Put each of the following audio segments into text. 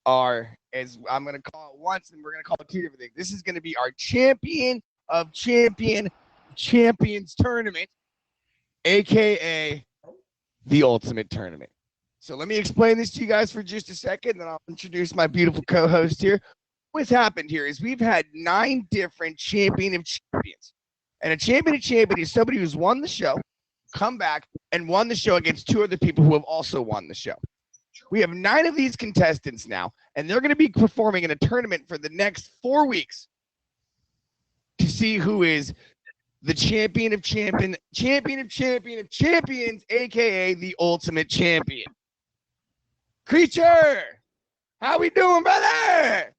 as I'm going to call it once, and we're going to call it two different things. This is going to be our champions tournament, aka the ultimate tournament. So let me explain this to you guys for just a second, then I'll introduce my beautiful co-host here. What's happened here is we've had 9 different champion of champions. And a champion of champion is somebody who's won the show, come back, and won the show against 2 other people who have also won the show. We have 9 of these contestants now, and they're going to be performing in a tournament for the next 4 weeks to see who is the champion of champions, aka the ultimate champion. Creature, how we doing, brother?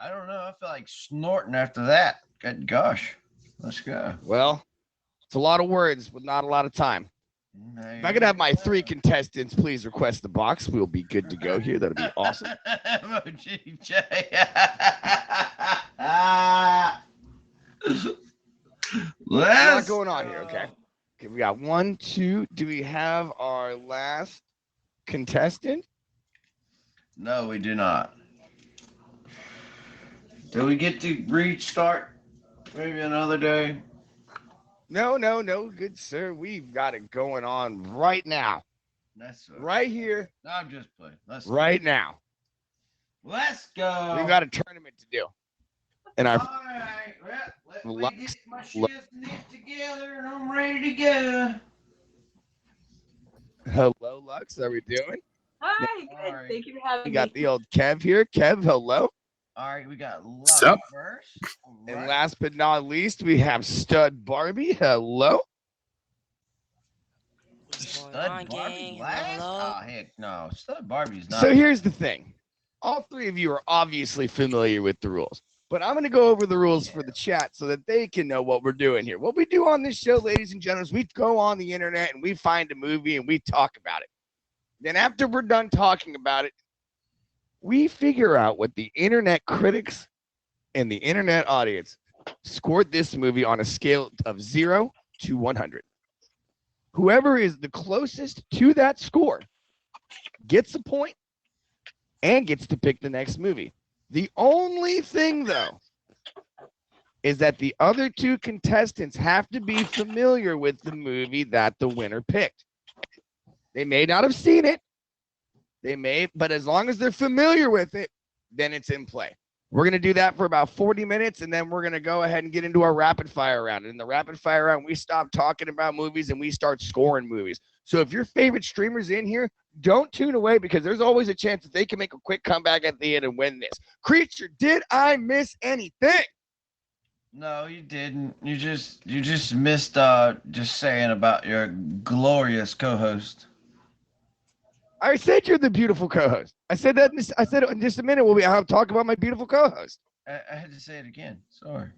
I don't know. I feel like snorting after that. Good gosh. Let's go. Well, it's a lot of words with not a lot of time. If I could have my 3 contestants, please request the box. We'll be good to go here. That'll be awesome. What's going on here? Okay, we got 1, 2. Do we have our last contestant? No, we do not. Do we get to restart maybe another day? No, good sir. We've got it going on right now. That's right here. No, I'm just playing. Right now. Let's go. We've got a tournament to do. And all right. Well, let me get my shit knit together and I'm ready to go. Hello, Lux. How are we doing? Hi, good. Right. Thank you for having me. We got the old Kev here. Kev, hello. All right, we got Lux first. Right. And last but not least, we have Stud Barbie. Hello. Stud Barbie last? Oh, heck no. Stud Barbie's not. So here's the thing. All 3 of you are obviously familiar with the rules. But I'm going to go over the rules for the chat so that they can know what we're doing here. What we do on this show, ladies and gentlemen, is we go on the internet and we find a movie and we talk about it. Then after we're done talking about it, we figure out what the internet critics and the internet audience scored this movie on a scale of 0 to 100. Whoever is the closest to that score gets a point and gets to pick the next movie. The only thing, though, is that the other 2 contestants have to be familiar with the movie that the winner picked. They may not have seen it. But as long as they're familiar with it, then it's in play. We're going to do that for about 40 minutes, and then we're going to go ahead and get into our rapid fire round. And in the rapid fire round, we stop talking about movies and we start scoring movies. So if your favorite streamer's in here, don't tune away because there's always a chance that they can make a quick comeback at the end and win this. Creature, did I miss anything? No, you didn't. You just missed just saying about your glorious co-host. I said you're the beautiful co-host. I said that. I said it in just a minute. I'll talk about my beautiful co-host. I had to say it again. Sorry.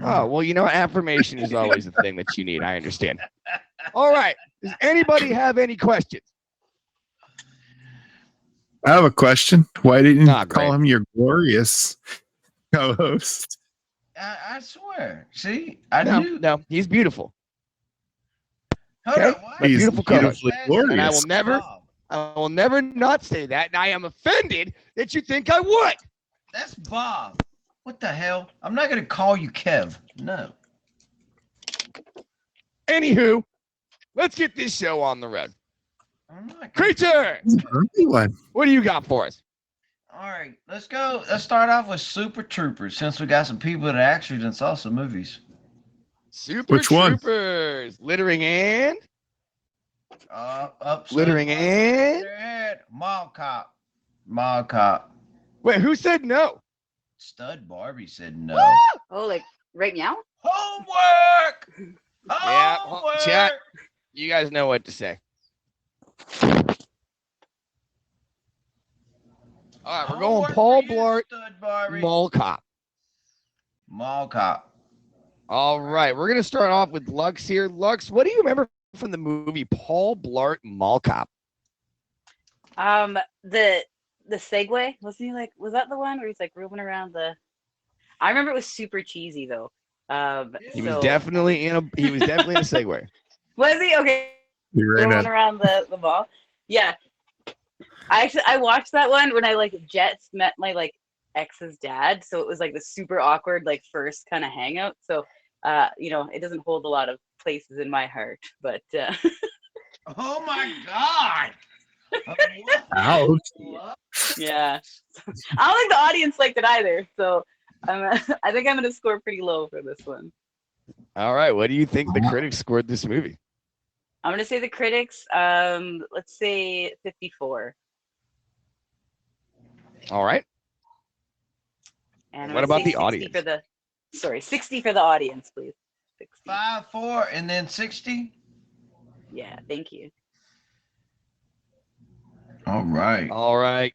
Oh, well, affirmation is always the thing that you need. I understand. All right. Does anybody have any questions? I have a question. Why didn't you call him your glorious co-host? I swear. See, No, he's beautiful. Hold on, what? He's beautiful co-host. Glorious. And I will never not say that. And I am offended that you think I would. That's Bob. What the hell? I'm not going to call you Kev. No. Anywho, let's get this show on the road. Creature! What do you got for us? All right, let's go. Let's start off with Super Troopers since we got some people that actually done saw some movies. Super Troopers. Littering and? Littering and? Mall Cop. Wait, who said no? Stud Barbie said no. Oh, like right now? Homework! Yeah, chat. You guys know what to say. All right, we're going Paul Blart, Mall Cop. Mall Cop. All right, we're going to start off with Lux here. Lux, what do you remember from the movie Paul Blart, Mall Cop? The Segway, wasn't he like? Was that the one where he's like roaming around the? I remember it was super cheesy though. He was definitely in a Segway. Was he? Okay. He ran roaming around the mall. Yeah. I watched that one when I like Jets met my like ex's dad, so it was like the super awkward like first kind of hangout. So it doesn't hold a lot of places in my heart, but Oh my God. Ouch. yeah, I don't think the audience liked it either. So I think I'm gonna score pretty low for this one. All right. What do you think the critics scored this movie? I'm gonna say the critics. Let's say 54. All right. And I'm What gonna about say the 60 audience? for the 60 for the audience, please. 60. 5, 4, and then 60. Yeah, thank you. All right. All right.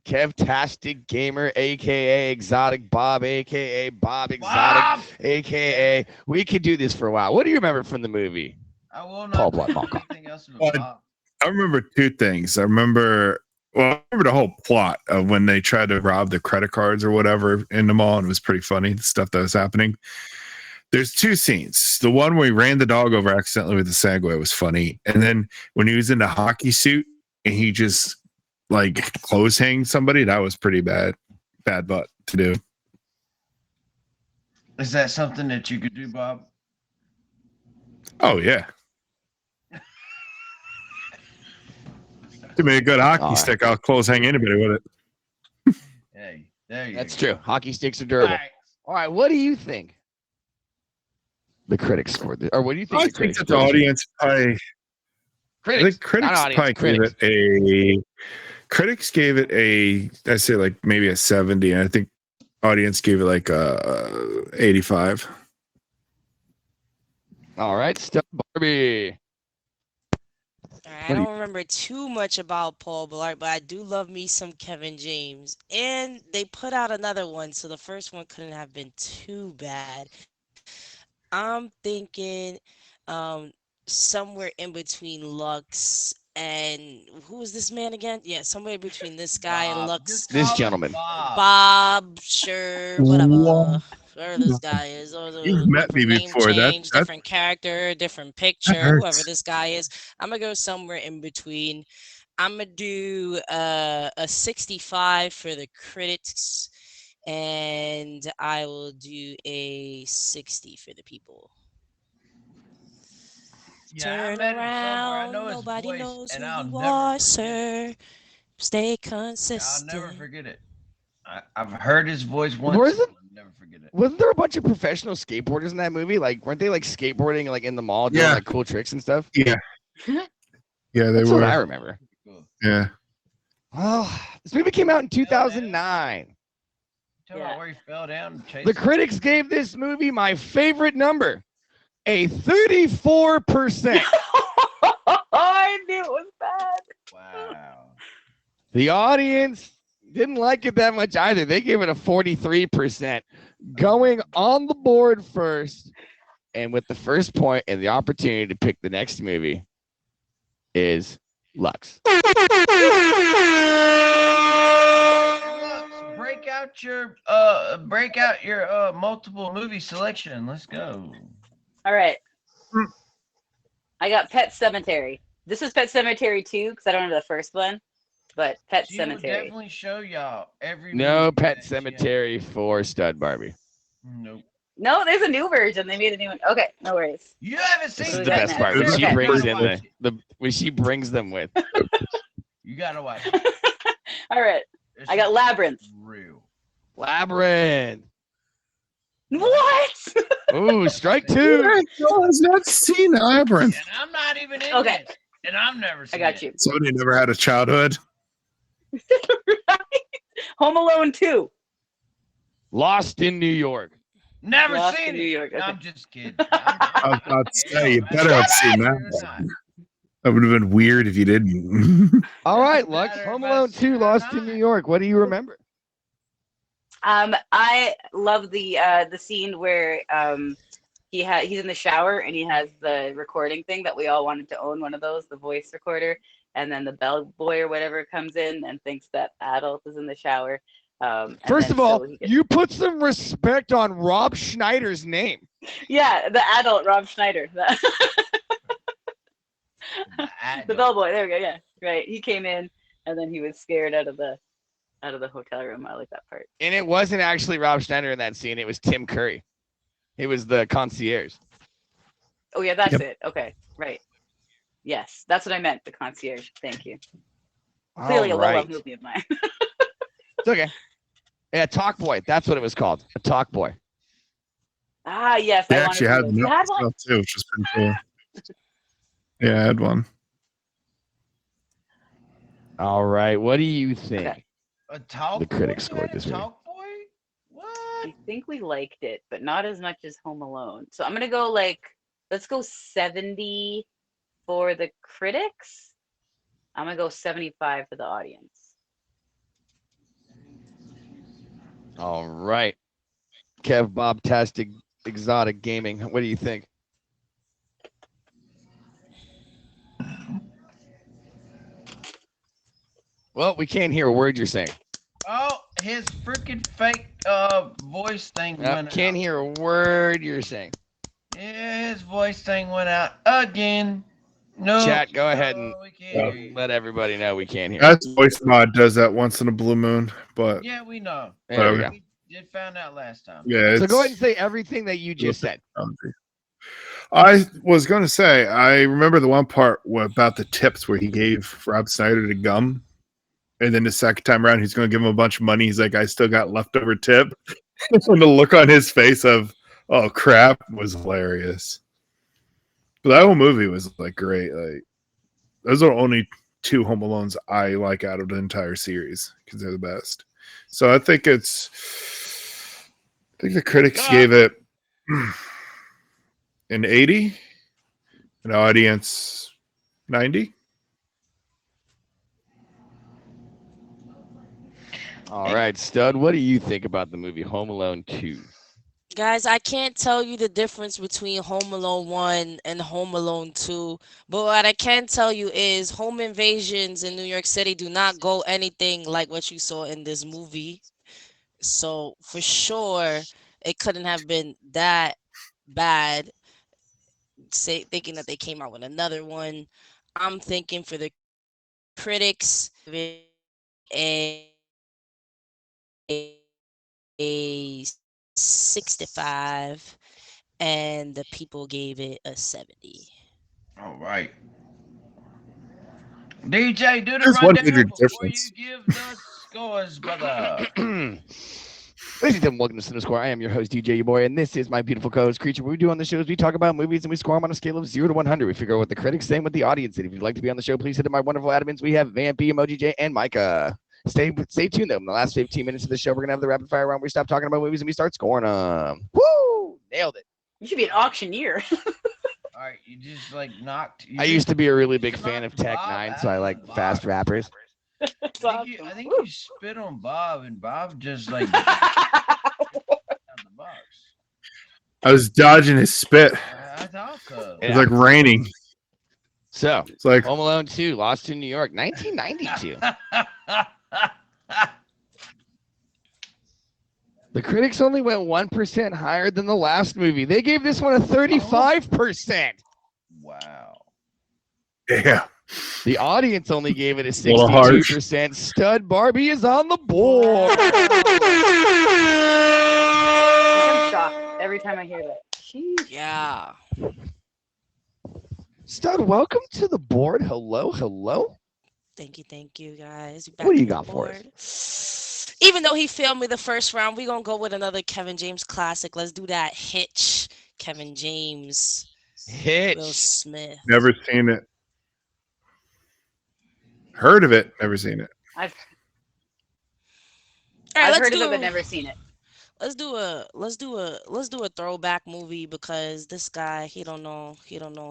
Kev-tastic Gamer, aka Exotic Bob, aka Bob Exotic, Bob! aka we could do this for a while. What do you remember from the movie? I will Paul not Blart do Mall. anything else with What? Bob. I remember two things. I remember the whole plot of when they tried to rob the credit cards or whatever in the mall, and it was pretty funny, the stuff that was happening. There's two scenes. The one where he ran the dog over accidentally with the Segway was funny. And then when he was in the hockey suit and he just like clothes hanged somebody, that was pretty bad butt to do. Is that something that you could do, Bob? Oh yeah. To be a good hockey All right. stick, I'll close hang anybody with it. Hey, there you That's go. true. Hockey sticks are All durable. right. All right. What do you think the critics scored this? Or what do you think I the think critics that the scored this? audience probably Critics. the critics not audience, probably critics. gave it critics gave it a I'd say like maybe a 70, and I think audience gave it like a 85. All right. Stud Barbie. I don't remember too much about Paul Blart, but I do love me some Kevin James. And they put out another one, so the first one couldn't have been too bad. I'm thinking somewhere in between Lux and who is this man again? Yeah, somewhere between this guy and Bob. Lux. Just This call him gentleman. Bob, sure, whatever. Whoever this guy is. Or You've met me different name before. change, That different character, different picture, hurts. whoever this guy is. I'm gonna go somewhere in between. I'm gonna do a 65 for the critics, and I will do a 60 for the people. Yeah, I Turn met him somewhere. I around, know his nobody voice, knows and who I'll you never are, forget it. sir. Stay I'll consistent. never forget it. I've heard his voice once. Wasn't- I'll never forget it. Wasn't there a bunch of professional skateboarders in that movie? Like, weren't they like skateboarding like in the mall doing Yeah. like cool tricks and stuff? yeah. Yeah, they That's what I were. remember. Cool. Yeah. Well, this movie came out in 2009. Tell me Yeah. where he fell down. And chased The him. critics gave this movie my favorite number, a 34%. I knew it was bad. Wow. The audience didn't like it that much either. They gave it a 43%. Going on the board first, and with the first point and the opportunity to pick the next movie is Lux. Break out your multiple movie selection. Let's go. All right. Hmm. I got Pet Cemetery. This is Pet Cemetery 2 because I don't know the first one, but Pet She will Cemetery. definitely show y'all every No movie Pet that she Cemetery for Stud Barbie. has. Nope. No, there's a new version. They made a new one. Okay, no worries. You haven't This seen is we the got best next? part when she Okay. brings in Watch it. when she brings them with. You gotta watch it. All right. This I got is Labyrinth. real. Labyrinth. What? Ooh, strike two. I has not seen Labyrinth. And I'm not even in Okay. this. And I've never I seen got it. you. Somebody never had a childhood. Home Alone 2. Lost in New York. Never Lost seen in it. New York. No, Okay. I'm just kidding. I was about to say, you It better have seen that. doesn't matter That would have been weird if you didn't. All right, Doesn't Lux. matter Home if I've Alone seen 2, it or Lost in not. New York. What do you remember? I love the scene where he's in the shower and he has the recording thing that we all wanted to own, one of those, the voice recorder, and then the bellboy or whatever comes in and thinks that Adolf is in the shower. And First then of all, so he gets- you put some respect on Rob Schneider's name. yeah, the adult Rob Schneider, the I bellboy. There we go. Yeah, right. He came in And then he was scared out of the hotel room. I like that part. And it wasn't actually Rob Schneider in that scene. It was Tim Curry. It was the concierge. Oh yeah, that's Yep. it. Okay, right. Yes, that's what I meant. The concierge. Thank you. Clearly a All right. well-loved movie of mine. It's okay. Yeah, Talk Boy. That's what it was called. A Talk Boy. Ah, yes. They I wanted actually to had know. the You had one? stuff too, which was pretty cool. Yeah, I had one. All right. What do you think? Okay. A talk The critics boy? scored They had a this movie. Talk boy? What? I think we liked it, but not as much as Home Alone. So I'm gonna go let's go 70 for the critics. I'm gonna go 75 for the audience. All right. Kev Bob Tastic Exotic Gaming. What do you think? Well, we can't hear a word you're saying. Oh, his freaking fake voice thing Yep, went can't out. hear a word you're saying. Yeah, his voice thing went out again. No. Chat, go ahead and we can't hear you. let everybody know we can't hear. That's voice mod does that once in a blue moon, but Yeah, we know. There we go. We did find out last time. yeah. So It's, go ahead and say everything that you just said. I was going to say, I remember the one part about the tips where he gave Rob Snyder the gum. And then the second time around, he's going to give him a bunch of money. He's like, I still got leftover tip. And the look on his face of, oh, crap, was hilarious. But that whole movie was like great. Like, those are only two Home Alones I like out of the entire series because they're the best. So I think the critics gave it an 80, an audience 90. All right, Stud, what do you think about the movie Home Alone 2? Guys, I can't tell you the difference between Home Alone 1 and Home Alone 2, but what I can tell you is home invasions in New York City do not go anything like what you saw in this movie. So for sure, it couldn't have been that bad. Thinking that they came out with another one. I'm thinking for the critics, a 65, and the people gave it a 70. All right. DJ, do the There's one rundown major before difference. you give the scores, brother. Ladies and gentlemen, welcome to Cinema Score. I am your host, DJ your boy, and this is my beautiful co-host Creature. What we do on the show is we talk about movies and we score them on a scale of 0 to 100. We figure out what the critics say and what the audience said. If you'd like to be on the show, please hit up my wonderful admins. We have Vampy, Emoji J, and Micah. Stay tuned though. In the last 15 minutes of the show, we're gonna have the rapid fire round. We stop talking about movies and we start scoring them. Woo! Nailed it. You should be an auctioneer. All right, you just like knocked. I used to be a really big fan of Tech 9, so I like fast rappers. That's I think awesome. you spit on Bob, and Bob just like out the box. I was dodging his spit. I thought so. It was like raining. So, It's like, Home Alone 2, Lost in New York, 1992. The critics only went 1% higher than the last movie. They gave this one a 35%. Wow. yeah. The audience only gave it a little harsh. 62%. Stud Barbie is on the board. I'm shocked every time I hear that. Jeez. Yeah. Stud, welcome to the board. Hello, hello. Thank you, guys. What do you Back got on the for us? board. Even though he failed me the first round, we're gonna go with another Kevin James classic. Let's do that. Hitch. Kevin James. Will Hitch. Smith. Never seen it. Heard of it, never seen it. I've All right, let's heard do, of it but never seen it. let's do a throwback movie because this guy he don't know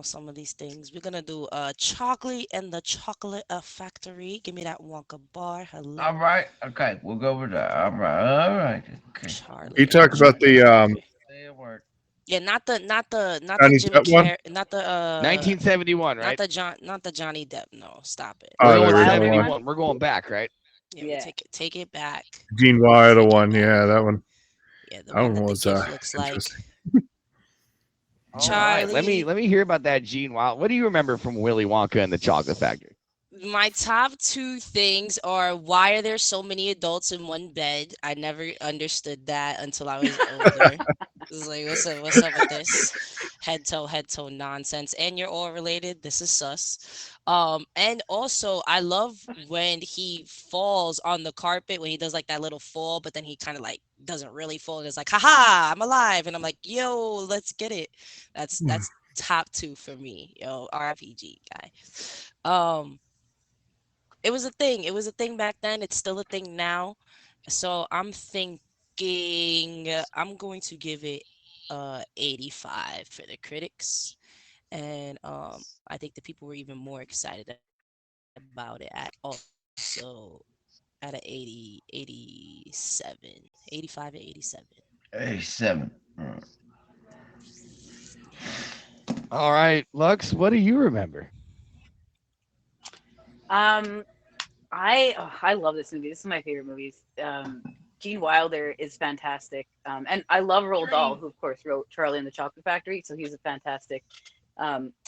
some of these things. We're gonna do Chocolate and the Chocolate Factory. Give me that Wonka bar. Hello. All right. Okay, we'll go with that. All right. Okay. Charlie. You talk about the Stay at work. Yeah, not the Johnny Jimmy Depp one? not the 1971, right? not the Johnny Depp. No, stop it. Oh, We're there going was Wild that one. 71. We're going back, right? Yeah, Yeah. take it back. Gene Wilder one. Yeah, that one. Yeah, the That one one that was the gift looks like. interesting. All right, let Charlie. me hear about that Gene Wild. What do you remember from Willy Wonka and the Chocolate Factory? My top two things are, why are there so many adults in one bed? I never understood that until I was older. It's like, what's up with this head toe nonsense? And you're all related. This is sus. And also I love when he falls on the carpet, when he does like that little fall, but then he kind of like doesn't really fall. And it's like, haha, I'm alive. And I'm like, yo, let's get it. That's top two for me. Yo, RPG guy. Um, it was a thing. It was a thing back then. It's still a thing now. So I'm thinking I'm going to give it 85 for the critics. And I think the people were even more excited about it at also at a 80, 87, 85 and 87. 87. All right, Lux, what do you remember? I love this movie. This is my favorite movies. Gene Wilder is fantastic. And I love Roald Dahl, who of course wrote Charlie and the Chocolate Factory. So he's a fantastic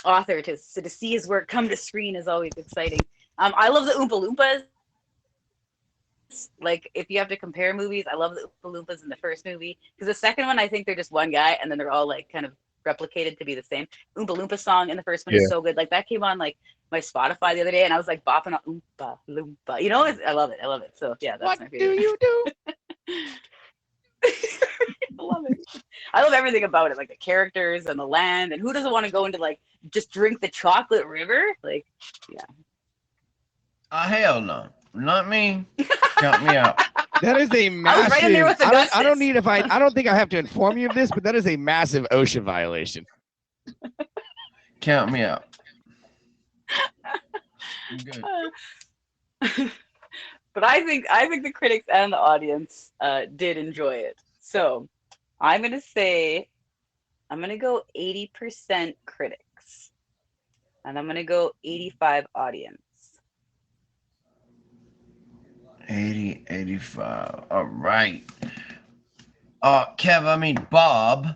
author. To see his work come to screen is always exciting. I love the Oompa Loompas. Like, if you have to compare movies, I love the Oompa Loompas in the first movie, because the second one, I think they're just one guy, and then they're all like kind of replicated to be the same. Oompa Loompa song in the first one is so good. Like, that came on like my Spotify the other day, and I was like bopping on Oompa Loompa. You know, I love it. I love it. So yeah, that's my favorite. What do you do? I love it. I love everything about it, like the characters and the land, and who doesn't want to go into like just drink the chocolate river? Like, yeah. Hell no. Not me. Count me out. That is a I was massive. right in there with Augustus. I don't need if I don't think I have to inform you of this, but that is a massive OSHA violation. Count me out. I'm good. But I think the critics and the audience did enjoy it. So I'm gonna go 80% critics, and I'm gonna go 85 audience. 80, 85. All right. Bob.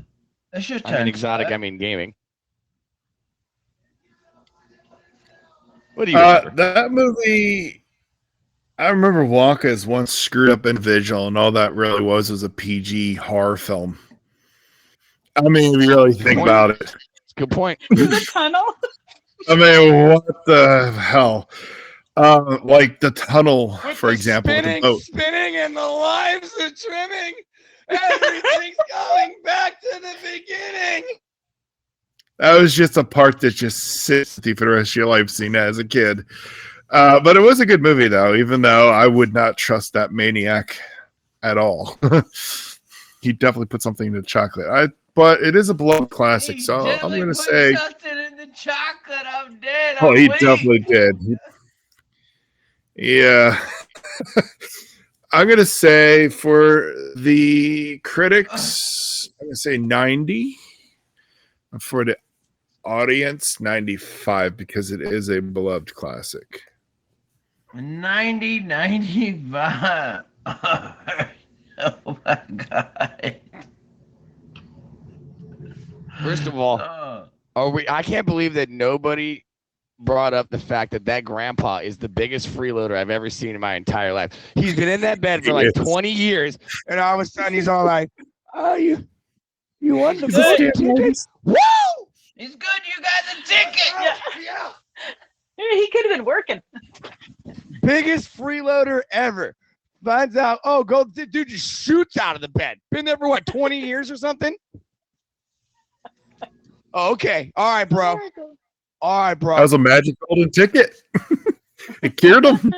It's your turn. I mean exotic, I mean gaming. What do you remember? That movie, I remember Wonka as one screwed up individual, and all that really was a PG horror film. I mean, if you really think about it. Good point. The tunnel. I mean, what the hell? Like the tunnel, for example, with the boat. Spinning, and the lives are trimming. Everything's going back to the beginning. That was just a part that just sits with you for the rest of your life, seeing that as a kid. But it was a good movie, though, even though I would not trust that maniac at all. He definitely put something in the chocolate. But it is a beloved classic, so I'm going to say. Something in the chocolate. I'm dead. Oh, he definitely did. Yeah. I'm going to say for the critics, I'm going to say 90. For the audience, 95, because it is a beloved classic. 90, 95. Oh my God. First of all, I can't believe that nobody brought up the fact that grandpa is the biggest freeloader I've ever seen in my entire life. He's been in that bed for like 20 years, and all of a sudden he's all like, "Oh, you won the ticket? Woo! He's good. You got the ticket. Yeah. He could have been working. Biggest freeloader ever. Finds out, oh, dude just shoots out of the bed. Been there for what, 20 years or something? Oh, okay. All right, bro. That was a magic golden ticket. It cured him.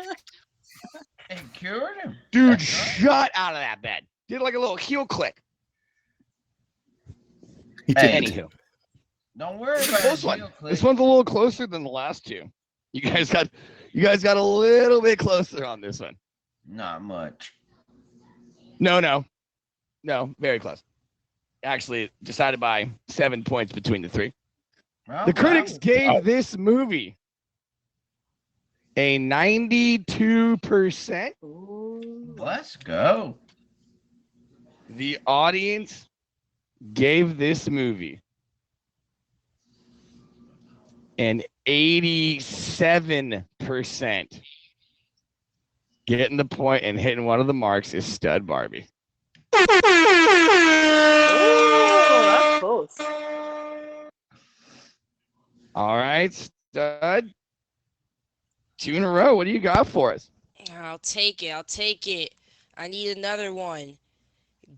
It cured him. Dude shot out of that bed. Did like a little heel click. Anywho. Don't worry about Close one. This one's a little closer than the last two. You guys got a little bit closer on this one. Not much. No, very close. Actually, decided by 7 points between the three. Well, The critics gave this movie a 92%. Let's go. The audience gave this movie an 87%. Getting the point and hitting one of the marks is Stud Barbie. Oh, that's close. All right, Stud. 2 in a row. What do you got for us? I'll take it. I'll take it. I need another one.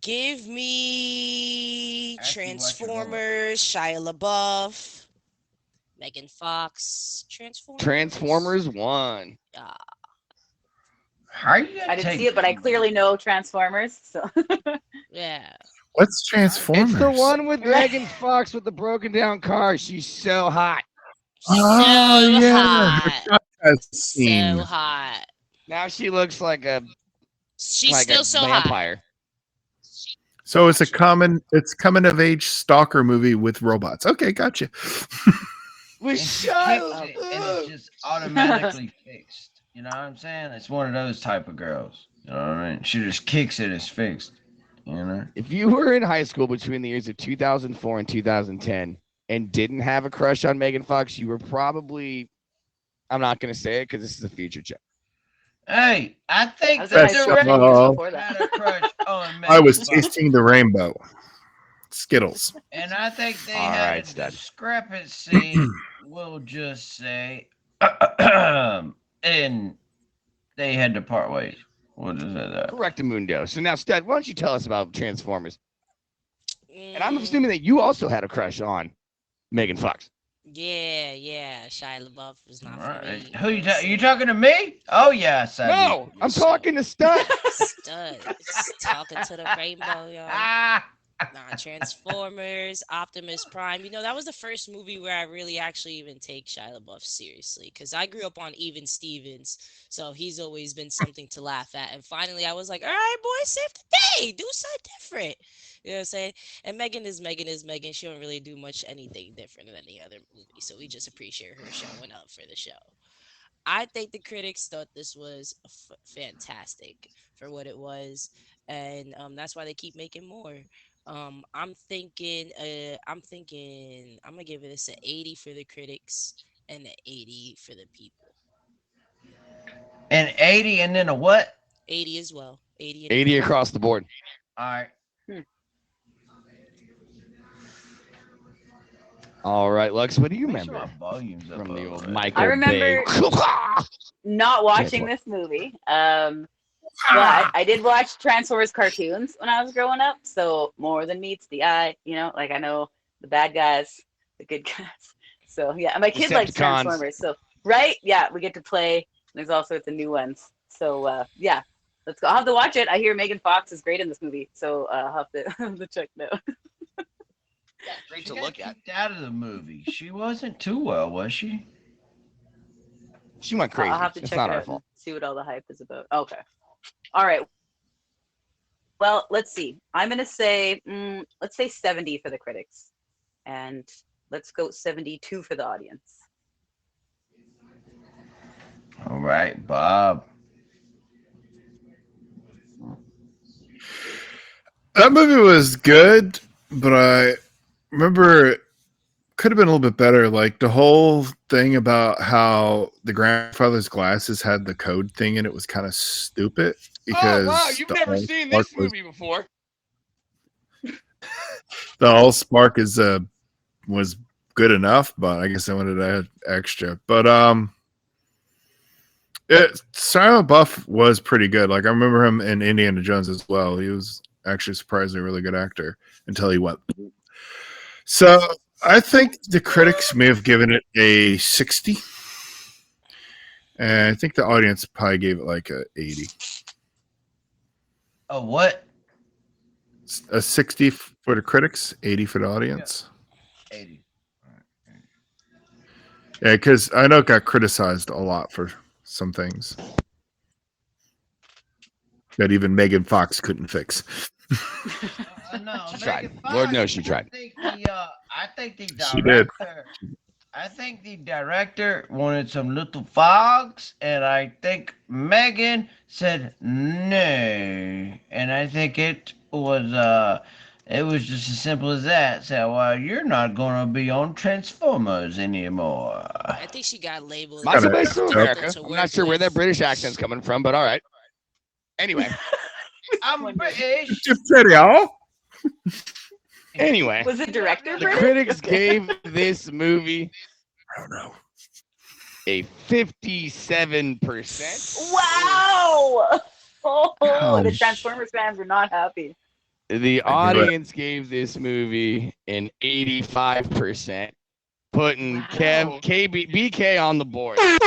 Give me Actually, watch your Transformers, Shia LaBeouf, Megan Fox, Transformers. Transformers 1. How are you gonna I didn't take see it, but I clearly know Transformers. So Yeah. What's Transformers? It's the one with Megan Fox with the broken down car. She's so hot. Oh, So yeah. hot. I've seen. So hot. Now she looks like a She's still so hot. vampire. So it's it's coming of age stalker movie with robots. Okay, gotcha. With and she Shia kicks it, and LaBeouf. it's just automatically fixed. You know what I'm saying? It's one of those type of girls. You know what I mean? She just kicks it, it's fixed. You know? If you were in high school between the years of 2004 and 2010 and didn't have a crush on Megan Fox, you were probably, I'm not going to say it because this is a future check. Hey, I I think was in high the school That's 10 years director before that. had a crush on Megan I was Fox. tasting the rainbow. Skittles. And I think they All had right, a Stud. discrepancy, we'll just say, and they had to part ways. We'll just say that. Correctamundo. So now, Stud, why don't you tell us about Transformers? And I'm Mm, assuming that you also had a crush on Megan Fox. yeah. Shia LaBeouf was not for Right. me. Who you talking to me? Oh yeah, Sadie. No, I'm talking to Stud. Stud. It's talking to the rainbow, y'all. Ah, Nah, Transformers, Optimus Prime. You know, that was the first movie where I really actually even take Shia LaBeouf seriously. Because I grew up on Even Stevens. So he's always been something to laugh at. And finally, I was like, all right, boy, save the day. Do something different. You know what I'm saying? And Megan is Megan. She don't really do much anything different than any other movie. So we just appreciate her showing up for the show. I think the critics thought this was fantastic for what it was. And that's why they keep making more. I'm thinking I'm gonna give this an 80 for the critics and an 80 for the people. and 80 and then a what? 80 as well. 80 and 80 across the board. All right. All right, Lux, what do you Make sure remember my volume's up from the over old there. Michael I remember Bay? not watching Transform- this movie. But I did watch Transformers cartoons when I was growing up. So more than meets the eye, you know, like I know the bad guys, the good guys. So yeah, and my kid likes Decepticons. Transformers. So right, yeah, we get to play. There's all sorts of new ones. So yeah, let's go. I'll have to watch it. I hear Megan Fox is great in this movie, so I'll have to, have to check it out. Great She to got look at. kicked out of the movie. She wasn't too well, was she? She went crazy. I'll have to It's check not it our out fault. and see what all the hype is about. Okay. All right. Well, let's see. I'm gonna say, let's say 70 for the critics, and let's go 72 for the audience. All right, Bob. That movie was good, but I remember it could have been a little bit better. Like the whole thing about how the grandfather's glasses had the code thing in it was kind of stupid. Because Oh wow, you've the never whole seen spark this was- movie before. The whole spark was good enough, but I guess I wanted to add extra. But Shia LaBeouf was pretty good. Like I remember him in Indiana Jones as well. He was actually surprisingly a really good actor until he went. So I think the critics may have given it a 60. And I think the audience probably gave it like a 80. Oh, what? A 60 for the critics, 80 for the audience. 80. Yeah, because I know it got criticized a lot for some things that even Megan Fox couldn't fix. No, She tried. Megan Lord Fox, knows she tried. I think the director. She did. I think the director wanted some little fogs, and I think Megan said no, and I think it was It was just as simple as that. So, you're not going to be on Transformers anymore. I think she got labeled. Macho Kinda Base to effed up. America. To I'm work not sure where that with. British accent's coming from, but all right. Anyway, I'm British. Just said y'all. anyway, Was the director the British? critics gave this movie I don't know. a 57%. Wow! Oh, the Ouch. Transformers fans are not happy. The I knew it. audience gave this movie an 85%, putting Wow. BK on the board. His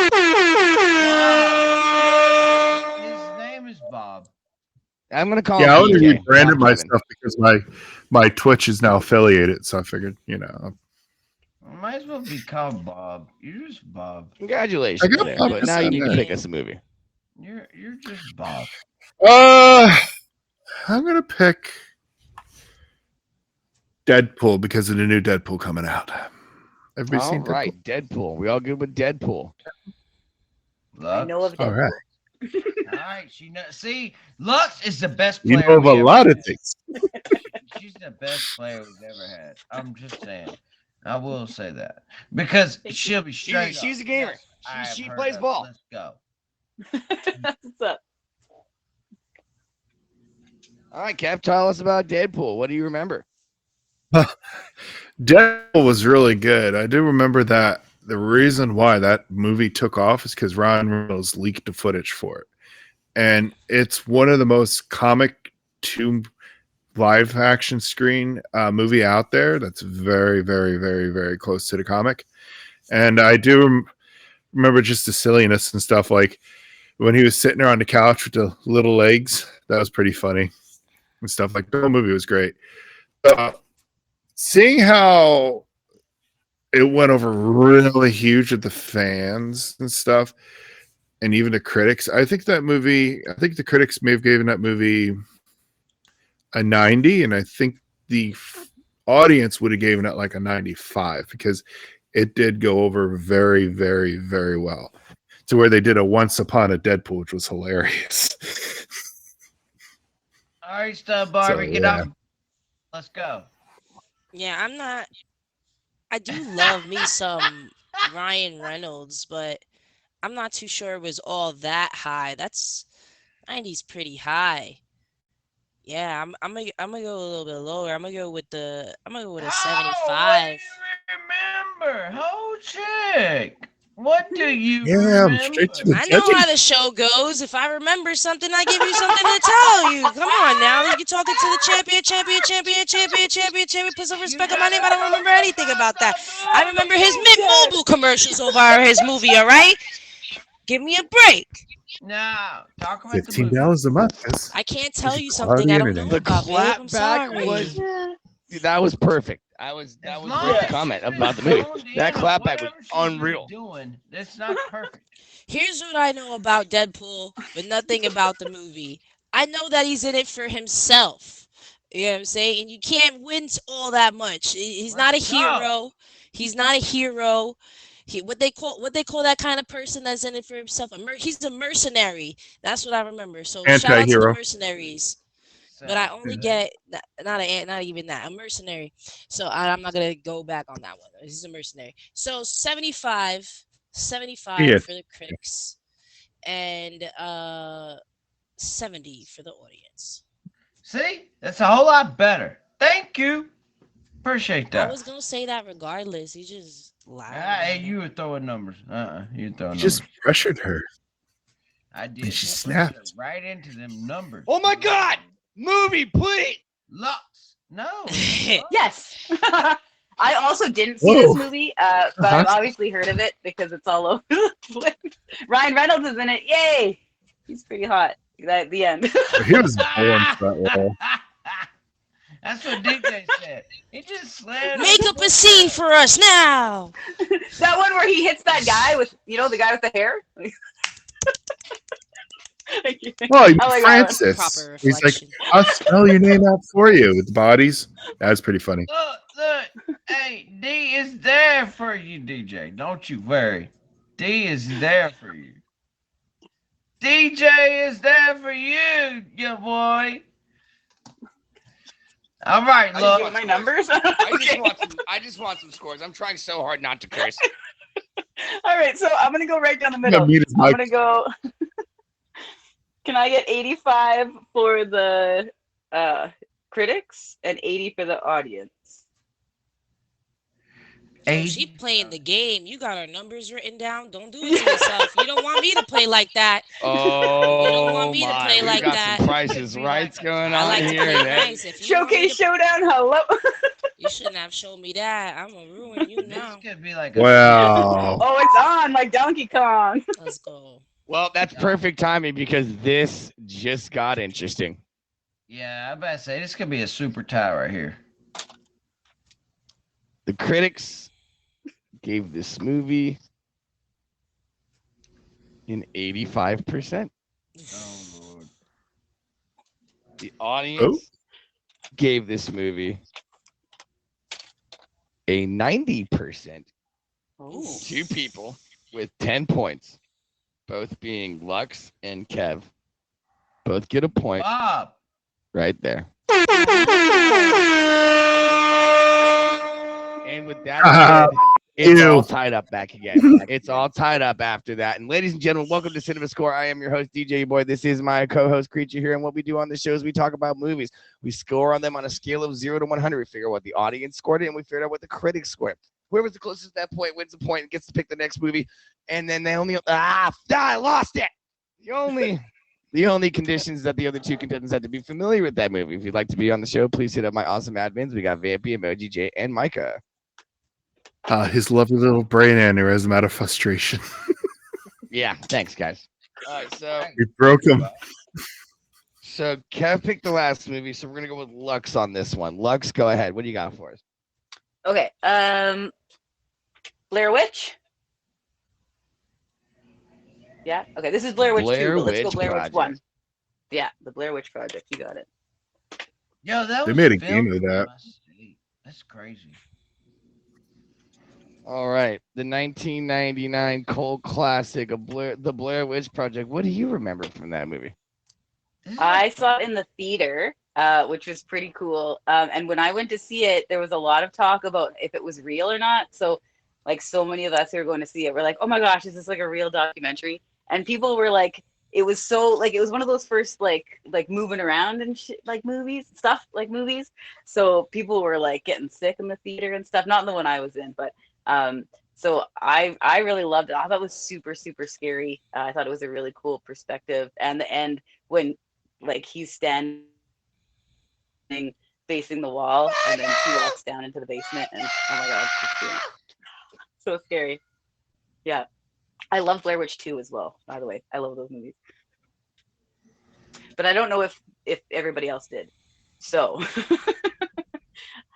name is Bob. I'm gonna call Yeah, I him already BK, rebranded not Kevin. myself because my Twitch is now affiliated, so I figured, Might as well be called Bob. You're just Bob. Congratulations, I got there, Bob but now you need to Cassell. pick us a movie. You're just Bob. I'm gonna pick Deadpool because of the new Deadpool coming out. Everybody All seen right, Deadpool. We all good with Deadpool? I Lux. know of All Deadpool. right. All right, see, Lux is the best You player. know of we a ever lot had. of things. She's the best player we've ever had. I'm just saying. I will say that because she'll be straight. She's up. a gamer. Yes, I have She heard plays of it. ball. Let's go. What's up? All right, Kev, tell us about Deadpool. What do you remember? Deadpool was really good. I do remember that the reason why that movie took off is because Ryan Reynolds leaked the footage for it. And it's one of the most comic to live action screen movie out there that's very, very, very, very close to the comic. And I do remember just the silliness and stuff, like when he was sitting there on the couch with the little legs. That was pretty funny and stuff. Like the whole movie was great. Seeing how it went over really huge with the fans and stuff, and even the critics, I think the critics may have given that movie a 90, and I think the audience would have given it like a 95 because it did go over very, very, very well, to where they did a Once Upon a Deadpool, which was hilarious. All right, Stud Barbie, So, get yeah. up. Let's go. Yeah, I do love me some Ryan Reynolds, but I'm not too sure it was all that high. That's 90's pretty high. Yeah, I'm gonna go a little bit lower. I'm gonna go with a 75. Remember, whole chick. What do you Yeah, I'm remember? straight to the I know judging. how the show goes. If I remember something, I give you something to tell you. Come on now, you're talking to the champion. Put some respect on my name. I don't remember anything about that. I remember his Mint Mobile commercials over his movie. All right, give me a break. No, talk about the movie. $15 a month. That's- I can't tell you It's something I don't quality know The about, babe. I'm clapback sorry. was that was perfect. That was As worth long the as comment she's about the movie. zoned That in on clapback was whatever she's unreal. Doing, that's not perfect. Here's what I know about Deadpool, but nothing about the movie. I know that he's in it for himself. You know what I'm saying? And you can't win all that much. He's not a Let's go. hero. He's not a hero. What they call that kind of person that's in it for himself. He's a mercenary. That's what I remember. So shout out to the Anti-hero. mercenaries. But I only get not even that, a mercenary. So I'm not gonna go back on that one. He's a mercenary. So 75 Yeah. for the critics, and 70 for the audience. See, that's a whole lot better. Thank you. Appreciate I that. was gonna say that regardless. You just lied. Hey, you were throwing numbers. You were throwing He numbers. just pressured her. I did. and she Pushed snapped. her right into them numbers. Oh my God! Movie, please. Lux. No. Yes. I also didn't see this Whoa. movie, but I've obviously heard of it because it's all over the place. Ryan Reynolds is in it. Yay! He's pretty hot. At the end. He was born for that role. That's what DJ said. He just slammed. Make up a scene for us now. That one where he hits that guy with, the guy with the hair. Well, I like that Francis. Proper He's like, reflection. I'll spell your name out for you with the bodies. That's pretty funny. Look. Hey, D is there for you, DJ. Don't you worry. D is there for you. DJ is there for you, your boy. All right, I look. just my numbers. I Okay. just want some scores. I'm trying so hard not to curse. All right, so I'm gonna go right down the I'm gonna middle. mute his I'm mic. gonna go. Can I get 85 for the critics and 80 for the audience? Yo, she playing the game. You got her numbers written down. Don't do it to yourself. You don't want me to play like that. Oh You don't want me to my, play we like got that. some prices rights going I on like to here. play That- nice. If you want me Showcase to, Showdown, hello. you shouldn't have shown me that. I'm gonna ruin you This now. could be like a Wow. Oh, it's on like Donkey Kong. Let's go. Well, that's perfect timing because this just got interesting. Yeah, I better say this could be a super tie right here. The critics gave this movie an 85%. Oh Lord. The audience gave this movie a 90%. Oh. Two people with 10 points, both being Lux and Kev. Both get a point Bob. right there. And with that said, it's all Ew. tied up back again. It's all tied up after that. And ladies and gentlemen, welcome to Cinema Score. I am your host, DJ Boy. This is my co-host Creature here. And what we do on the show is we talk about movies. We score on them on a scale of 0 to 100. We figure out what the audience scored it, and we figured out what the critics scored. Whoever's the closest to that point wins the point and gets to pick the next movie. And then they only I lost it. The only conditions that the other two contestants had to be familiar with that movie. If you'd like to be on the show, please hit up my awesome admins. We got Vampy, Emoji, Jay, and Micah. His lovely little brain aneurysm out of frustration. Yeah, thanks, guys. All right, We broke him. so Kev picked the last movie, so we're gonna go with Lux on this one. Lux, go ahead. What do you got for us? Okay. Blair Witch. Yeah. Okay. This is Blair Witch 2, but let's go Witch Blair Witch Project. 1. Yeah, the Blair Witch Project. You got it. Yo, that They was made a filmed game of in that. my state. That's crazy. All right, the 1999 cult classic, The Blair Witch Project. What do you remember from that movie? This is I saw it in the theater, which was pretty cool. And when I went to see it, there was a lot of talk about if it was real or not. So, like, so many of us who were going to see it were like, "Oh my gosh, is this like a real documentary?" And people were like, "It was so like it was one of those first like moving around and shit like movies, stuff like movies." So people were like getting sick in the theater and stuff. Not in the one I was in, but so I really loved it. I thought it was super super scary. I thought it was a really cool perspective, and the end when like he's standing facing the wall and then he walks down into the basement and oh my god, it's scary. So scary. Yeah, I love Blair Witch 2 as well, by the way. I love those movies, but I don't know if everybody else did. So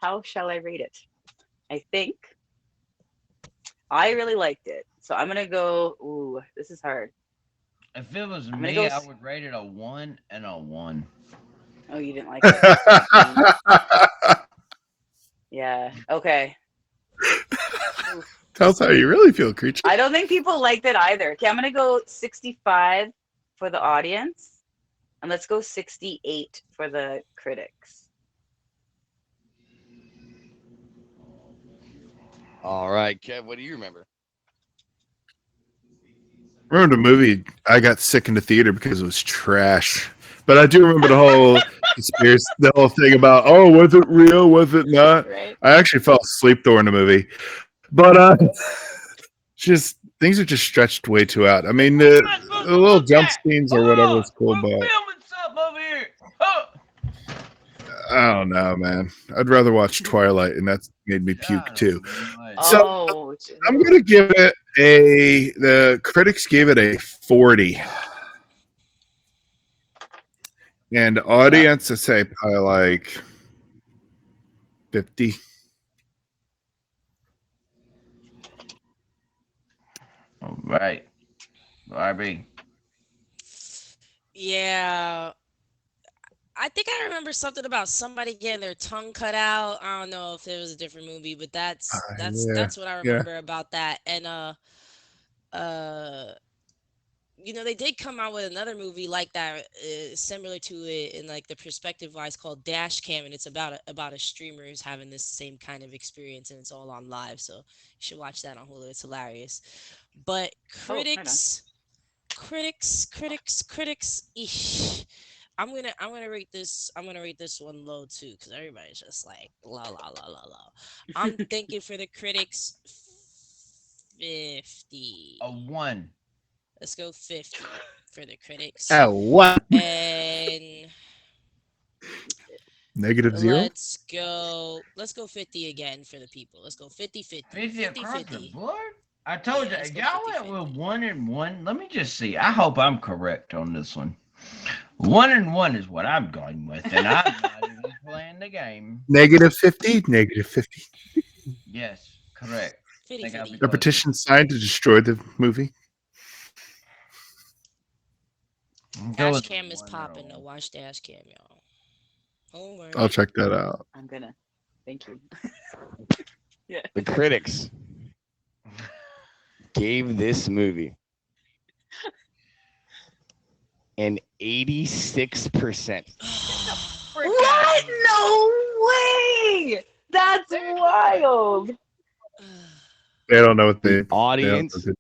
how shall I rate it? I think I really liked it, so I'm gonna go. Ooh, this is hard. If it was gonna me, go I would rate it a 1 and a 1. Oh, you didn't like it? Yeah. Okay. Tell us how you really feel, Creature. I don't think people liked it either. Okay, I'm gonna go 65 for the audience, and let's go 68 for the critics. All right, Kev, what do you remember? Remember the movie? I got sick in the theater because it was trash. But I do remember the whole conspiracy, the whole thing about, oh, was it real? Was it not? Right? I actually fell asleep during the movie. But just things are just stretched way too out. I mean, the little jump scenes or whatever was cool, We're but filming something over here. Oh. I don't know, man. I'd rather watch Twilight, and that's made me puke God too. almighty. So, Oh, I'm gonna give it the critics gave it a 40. And audience, I say probably like 50. All right. Barbie. Yeah. I think I remember something about somebody getting their tongue cut out. I don't know if it was a different movie, but that's Yeah, that's what I remember about that. And they did come out with another movie like that, similar to it in like the perspective wise, called Dash Cam, and it's about a streamer who's having this same kind of experience, and it's all on live. So you should watch that on Hulu. It's hilarious. But Oh, right on. critics. Eesh. I'm gonna rate this. I'm gonna rate this one low too, because everybody's just like low. I'm thinking for the critics, 50. A 1. Let's go 50 for the critics. Oh, what? And -0. let's go 50 again for the people. Let's go 50-50. 50 across the 50-50. board? I told Yeah, let's you, go y'all 50-50. went with 1 and 1. Let me just see. I hope I'm correct on this one. 1 and 1 is what I'm going with, and I'm not even playing the game. -50, -50. Yes, correct. Think I'll 50-50. be A close. petition signed to destroy the movie. Go Dash with Cam is 1 popping roll. though. Watch Dash Cam, y'all. Homework. I'll check that out. I'm gonna. Thank you. The critics gave this movie an 86%. What? No way! That's wild. They don't know what they. Audience they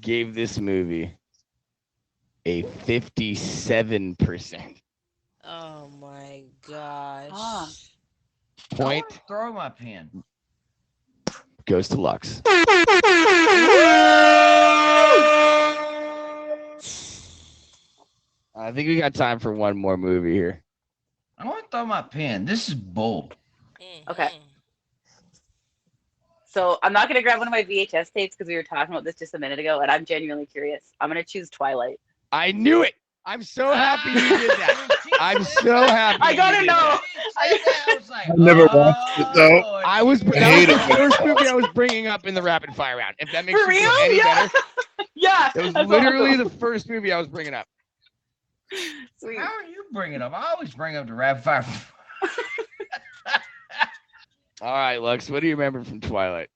gave this movie a 57%. Oh my gosh. Ah. Point Throw my pen. goes to Lux. I think we got time for one more movie here. I want to throw my pen. This is bull. Okay. Mhm. So I'm not gonna grab one of my VHS tapes because we were talking about this just a minute ago, and I'm genuinely curious. I'm gonna choose Twilight. I knew it. I'm so happy you did that. I'm so happy. I you gotta did know. that. I was like, I never watched it, though. oh, I was. it's- That hate was it the when first movie I was bringing up in the rapid fire round. If that makes For you feel real? any Yeah. better, Yeah. that was that's literally awesome. the first movie I was bringing up. Sweet. How are you bringing up? I always bring up the rapid fire. All right, Lux. What do you remember from Twilight?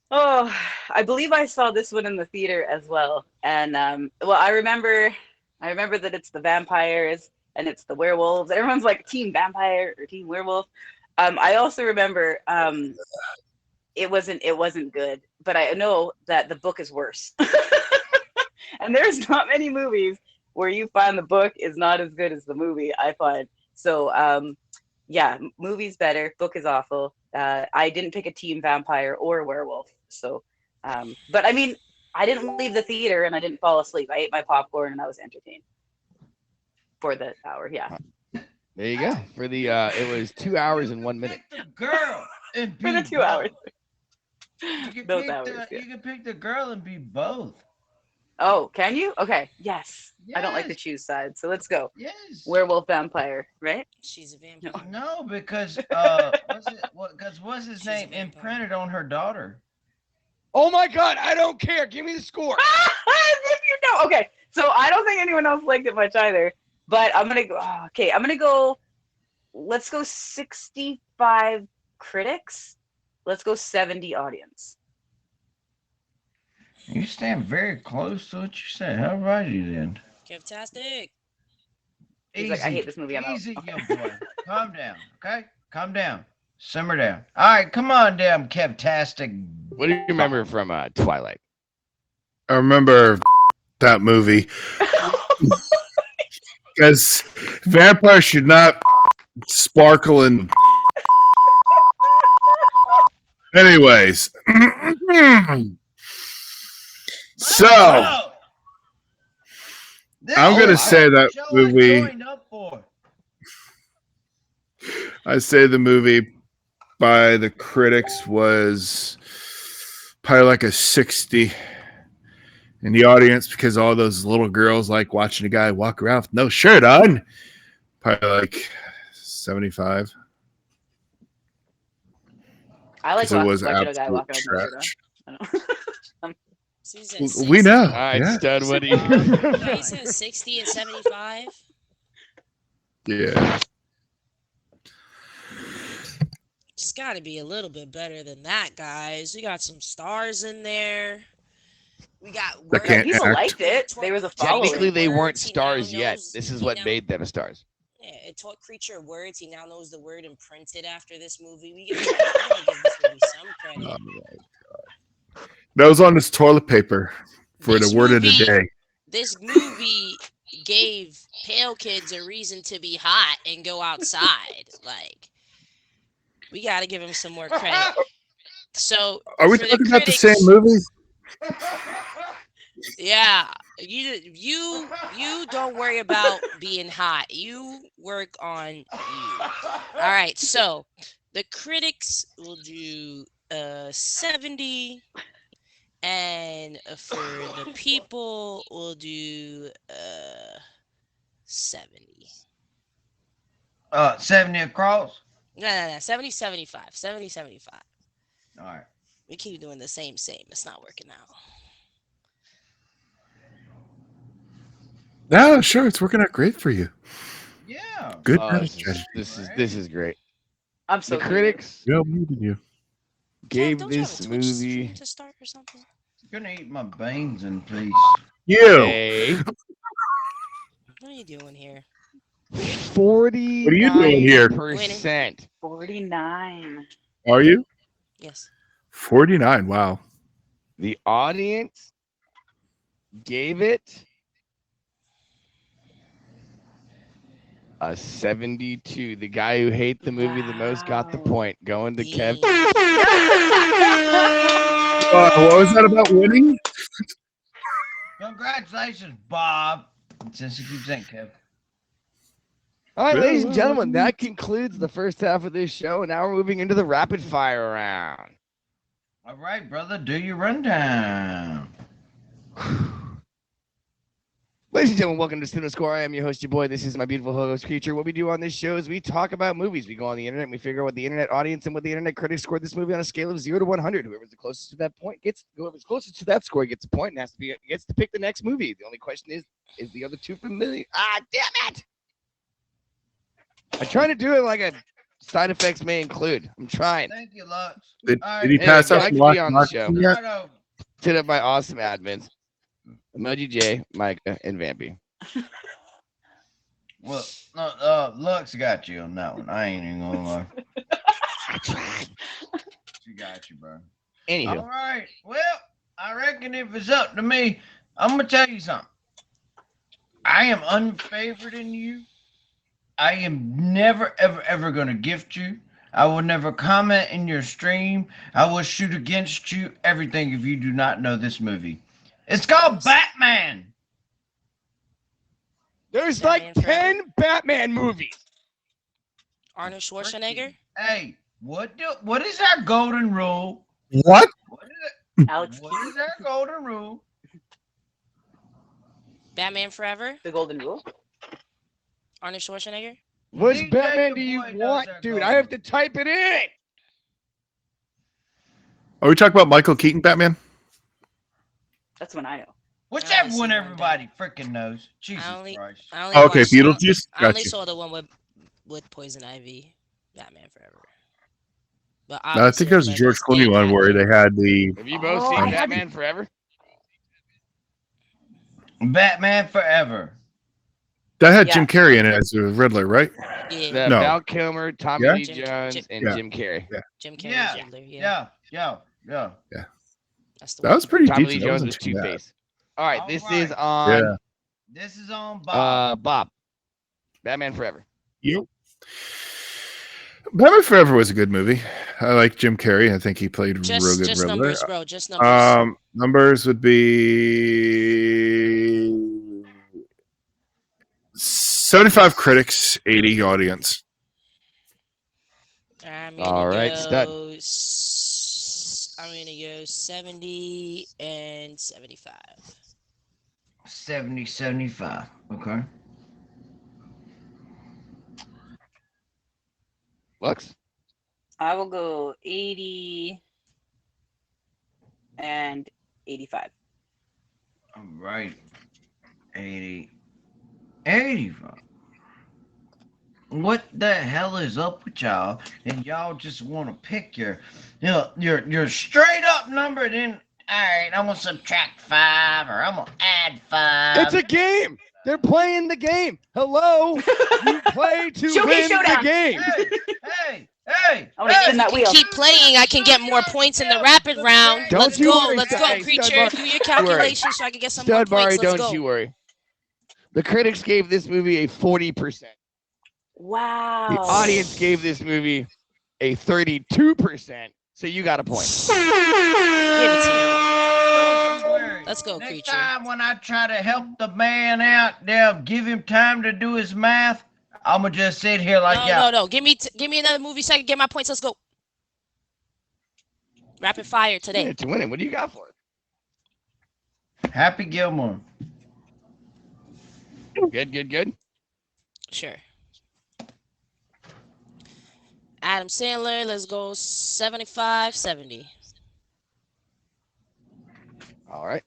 Oh, I believe I saw this one in the theater as well. And well, I remember that it's the vampires and it's the werewolves. Everyone's like team vampire or team werewolf. I also remember it wasn't good, but I know that the book is worse. And there's not many movies where you find the book is not as good as the movie, I find. So yeah, movie's better, book is awful. I didn't pick a team vampire or werewolf. So but I mean, I didn't leave the theater and I didn't fall asleep. I ate my popcorn and I was entertained for the hour. Yeah. There you go. For the it was 2 hours and 1 minute. Pick the girl and For the be 2 hours. both. You can Those pick hours. the, Yeah. You can pick the girl and be both. Oh, can you? Okay. Yes. I don't like to Yes. choose sides. So let's go. Yes. Werewolf vampire, right? She's a vampire. No, because what's his She's a name vampire. imprinted on her daughter. Oh my God! I don't care. Give me the score. If you know. Okay. So I don't think anyone else liked it much either. But I'm gonna go. Okay, I'm gonna go. Let's go 65 critics. Let's go 70 audience. You stand very close to what you said. How about you then? Fantastic. He's like, I hate this movie, I'm out. Easy, young boy. Calm down, okay? Calm down. Simmer down. All right, come on down, Kevtastic. What do you remember from Twilight? I remember that movie because vampires should not sparkle in. Anyways, so Oh, this I'm is gonna what say that show I movie. joined up for. I say the movie by the critics was probably like a 60 in the audience because all those little girls like watching a guy walk around with no shirt on. Probably like 75. I like 'cause it was watching a guy absolute walking on the trash. I don't. So he said We 60. know. All right, Yeah. stud. What do you? No, he said 60 and 75. Yeah. It's got to be a little bit better than that, guys. We got some stars in there. We got That Word- can't People act. liked it. There was a following. Technically, they weren't Words, he now stars yet. knows- This is he what now- made them stars. Yeah, it taught Creature words. He now knows the word imprinted after this movie. We gotta give this movie some credit. That was on his toilet paper for This the word of the movie- day. This movie gave pale kids a reason to be hot and go outside. Like, we gotta give him some more credit. So, Are we for talking about the critics- same movie? Yeah, you don't worry about being hot. You work on you. All right, so the critics will do 70, and for the people will do 70. 70 across. No, 70, 75. 70, 75. All right. We keep doing the same. It's not working out. No, sure, it's working out great for you. Yeah. Good Oh, management. this is great. I'm so The critics Yeah, we needed you. gave Don't you have a this Twitch stream movie to start or something. Gonna eat my beans in peace. You. a What are you doing here? 49%. What are you doing here? 49. Are you? Yes. 49. Wow. The audience gave it a 72. The guy who hates the movie the most got the Wow. point. Going to Kev. What was that about winning? Congratulations, Bob. Since you keep saying Kev. All right, Yeah, ladies and well, gentlemen, that concludes the first half of this show. And now we're moving into the rapid fire round. All right, brother, do your rundown. Ladies and gentlemen, welcome to Cinema Score. I am your host, your boy. This is my beautiful host, Creature. What we do on this show is we talk about movies. We go on the internet and we figure out what the internet audience and what the internet critics scored this movie on a scale of 0 to 100. Whoever's the closest to that point whoever's closest to that score gets a point and gets to pick the next movie. The only question is the other two familiar? Ah, damn it! I'm trying to do it like a side effects may include. I'm trying. Thank you, Lux. Did, All did he right, pass hey, out I some could be on the lock- show. yet? start over. Hit up my awesome admins, Emoji J, Micah, and Vampy. Well, Lux got you on that one. I ain't even gonna lie. She got you, bro. Anywho, All right. Well, I reckon if it's up to me, I'm gonna tell you something. I am unfavored in you. I am never, ever, ever gonna gift you. I will never comment in your stream. I will shoot against you. Everything if you do not know this movie. It's called Batman. there's Batman like Forever? 10 Batman movies. Arnold Schwarzenegger. Hey, what is our golden rule? What? What is Alex What is our golden rule? Batman Forever. the Golden Rule. Arnold Schwarzenegger. Which DJ Batman do your you boy does want, our dude? golden I have rule. to type it in. Are we talking about Michael Keaton Batman? That's one I know. Whichever see one one everybody freaking knows. Jesus only- Christ. I only Oh, okay, watched- Beetlejuice. I only Gotcha. saw the one with Poison Ivy. Batman Forever. But I think it was a George Clooney one where they had the. Have you both Oh, seen I had Batman Forever? Batman Forever. That had Yeah. Jim Carrey in it as the Riddler, right? Yeah, The No. Val Kilmer, Tommy Yeah? Lee Jim- Jones, Jim- and Yeah. Jim Carrey. Jim Carrey. Yeah, Riddler, Yeah. That's the That one. was pretty Tommy Lee decent. That Jones wasn't was too bad. Two-Face. All right, All this right. is on Yeah. This is on Bob. Bob. Batman Forever. Yep. Batman Forever was a good movie. I like Jim Carrey. I think he played real Just, good just Riddler. numbers, bro. Just numbers. Numbers would be 75 critics, 80 audience. I'm All gonna right, go, stud. I'm gonna go 70 and 75. 70, 75. Okay. Lux? I will go 80 and 85. All right. 80. 85. What the hell is up with y'all? And y'all just want to pick your straight up number. Then right, I'm gonna subtract 5, or I'm gonna add 5. It's a game. They're playing the game. Hello. You play to Showcase win the Showdown. game. Hey! I want to spin that If you wheel. keep playing, I can get more points in the rapid round. Don't Let's you go. worry, Let's Stud- go, hey, creature. Studbar. Do your calculations so I can get some more Stud Barry, points. Let's don't go. you worry. The critics gave this movie a 40%. Wow. The audience gave this movie a 32%. So you got a point. Give it to me. Let's go, Next creature. time when I try to help the man out, give him time to do his math, I'm gonna just sit here like No. Give me another movie so I can get my points. Let's go. Rapid fire today. It's winning. What do you got for it? Happy Gilmore. Good. Sure. Adam Sandler, let's go 75-70. All right.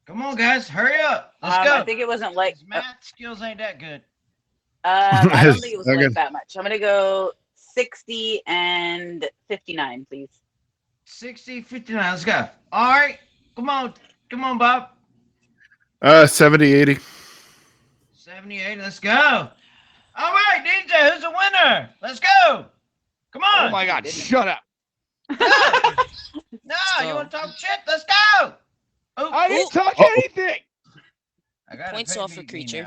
Come on, guys, hurry up. Let's I go. think it wasn't like. His math skills ain't that good. I don't think it was Okay. like that much. I'm gonna go 60 and 59, please. 60, 59. Let's go. All right. Come on, Bob. 70, 80. 78. Let's go. All right, DJ, who's the winner? Let's go. Come on. Oh my God! Shut up. No, go. you want to talk shit? Let's go. I didn't Ooh. touch anything. I gotta Points pay off for meet me creature.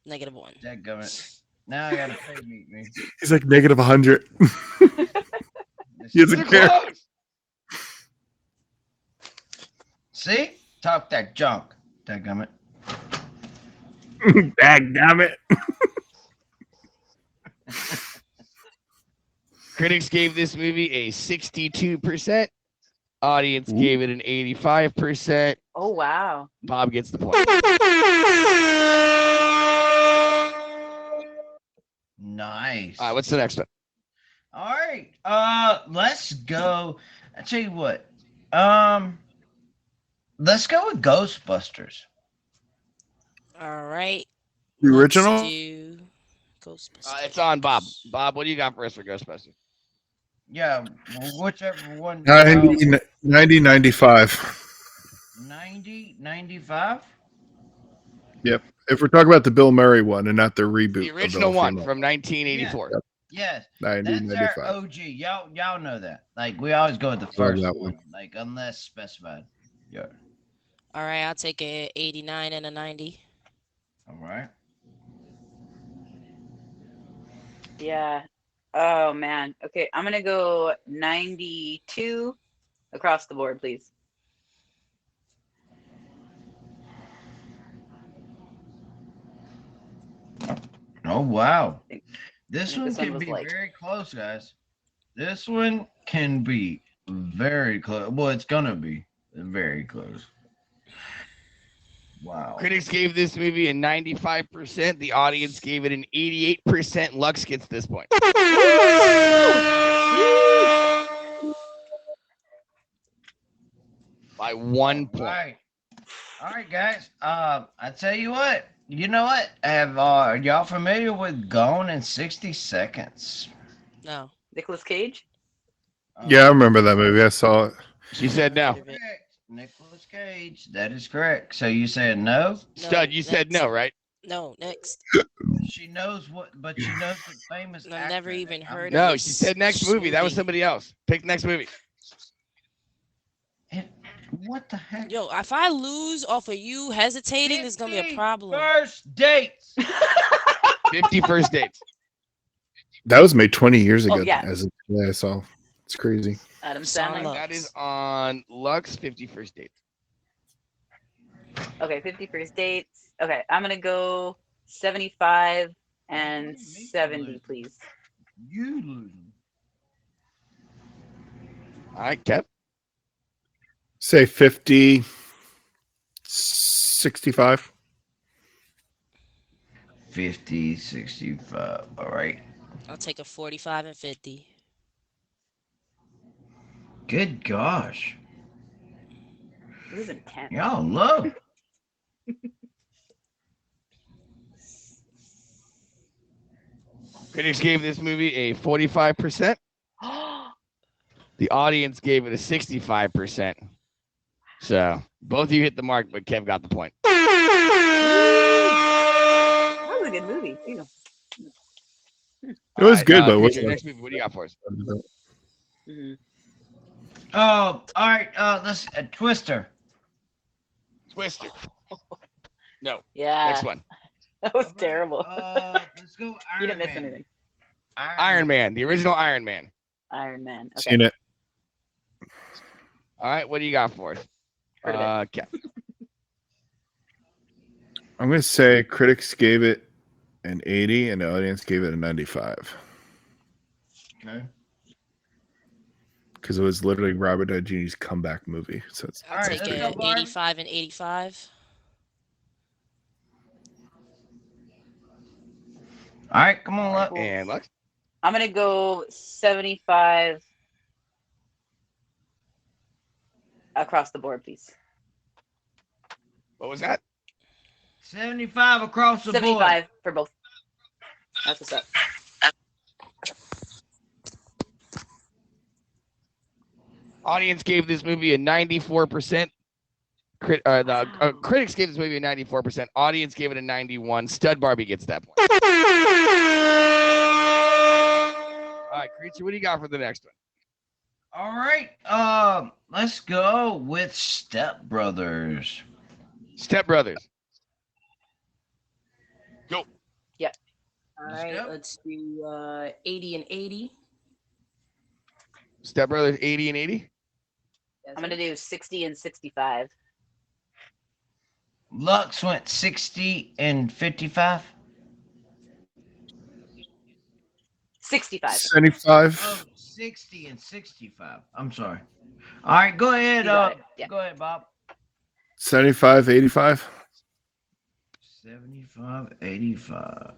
now. -1. Dadgummit. Now I gotta pay meet me. He's like negative 100. He doesn't They're care. close. See? Talk that junk. Dadgummit. Damn it. Critics gave this movie a 62%. Audience gave it an 85%. Oh wow. Bob gets the point. Nice. All right, what's the next one? All right. Let's go. I tell you what. Let's go with Ghostbusters. All right. The let's original? do Ghostbusters. It's on Bob. Bob, what do you got for us for Ghostbusters? Yeah, whichever one. 90, 95. 90, 95? If we're talking about the Bill Murray one and not the reboot. The of original Bill one Female. from 1984. Yes. 90, That's 95. our OG. Y'all know that. Like we always go with the Love first that one. one. Like unless specified. Yeah. All right, I'll take a 89 and a 90. All right. Yeah. Oh man. Okay, I'm gonna go 92 across the board, please. Oh wow. This think one this one can was be like- very close, guys. This one can be very close. Well, it's gonna be very close. Wow. Critics gave this movie a 95%. The audience gave it an 88%. Lux gets this point. By 1 point. All right, guys. I tell you what. You know what? Have y'all familiar with Gone in 60 Seconds? No. Nicolas Cage. Yeah, I remember that movie. I saw it. She said no. Correct. Nicolas Cage. That is correct. So you said no? Stud, you said no, right? No, next. She knows what, but she knows the famous. I've never actor. even I'm- heard of No, this she said next movie. That was somebody else. Pick next movie. What the heck? Yo, if I lose off of you hesitating, there's gonna be a 50 problem. First dates. 50 First Dates. That was made 20 years ago. Oh, yeah. As I saw. It's crazy. Adam Sorry. Sandler. That is on Lux 50 First Dates. Okay, 50 First Dates. Okay, I'm gonna go 75 and 70, please. You losing. All right, Kev. Say 50, 65. 50, 65. All right. I'll take a 45 and 50. Good gosh. This is intense. Y'all low. Critics gave this movie a 45%. The audience gave it a 65%. So both of you hit the mark, but Kev got the point. That was a good movie too. It was good, but Creature, what's next movie, what do you got for us? Mhm. Oh, all right. Let's Twister. Twister. No, Yeah, next one. that was terrible. Let's go. You Iron didn't miss Man. anything. Iron Man, the original Iron Man. Iron Man. Okay. Seen it. All right, what do you got for us? Heard of it. Kev. I'm gonna say critics gave it an 80 and the audience gave it a 95 Okay. because it was literally Robert Downey Jr.'s comeback movie. So it's I'll All right, take let's it go, Barb. 85 and 85. All right, come on, look. And Lux. I'm gonna go 75 across the board, please. What was that? 75 across the 75 for both. That's what's up. Audience gave this movie a 94%. Critics gave this movie a 94%. Audience gave it a 91. Stud Barbie gets that point. All right, Creature, what do you got for the next one? All right. Let's go with Step Brothers. Step Brothers. All Let's right, go. let's do 80 and 80. Step Brothers 80 and 80. I'm gonna do 60 and 65. Lux went 60 and 55. 65. 75. Oh, 60 and 65. I'm sorry. All right, go ahead. You got it. Yeah. Go ahead, Bob. 75, 85. 75, 85.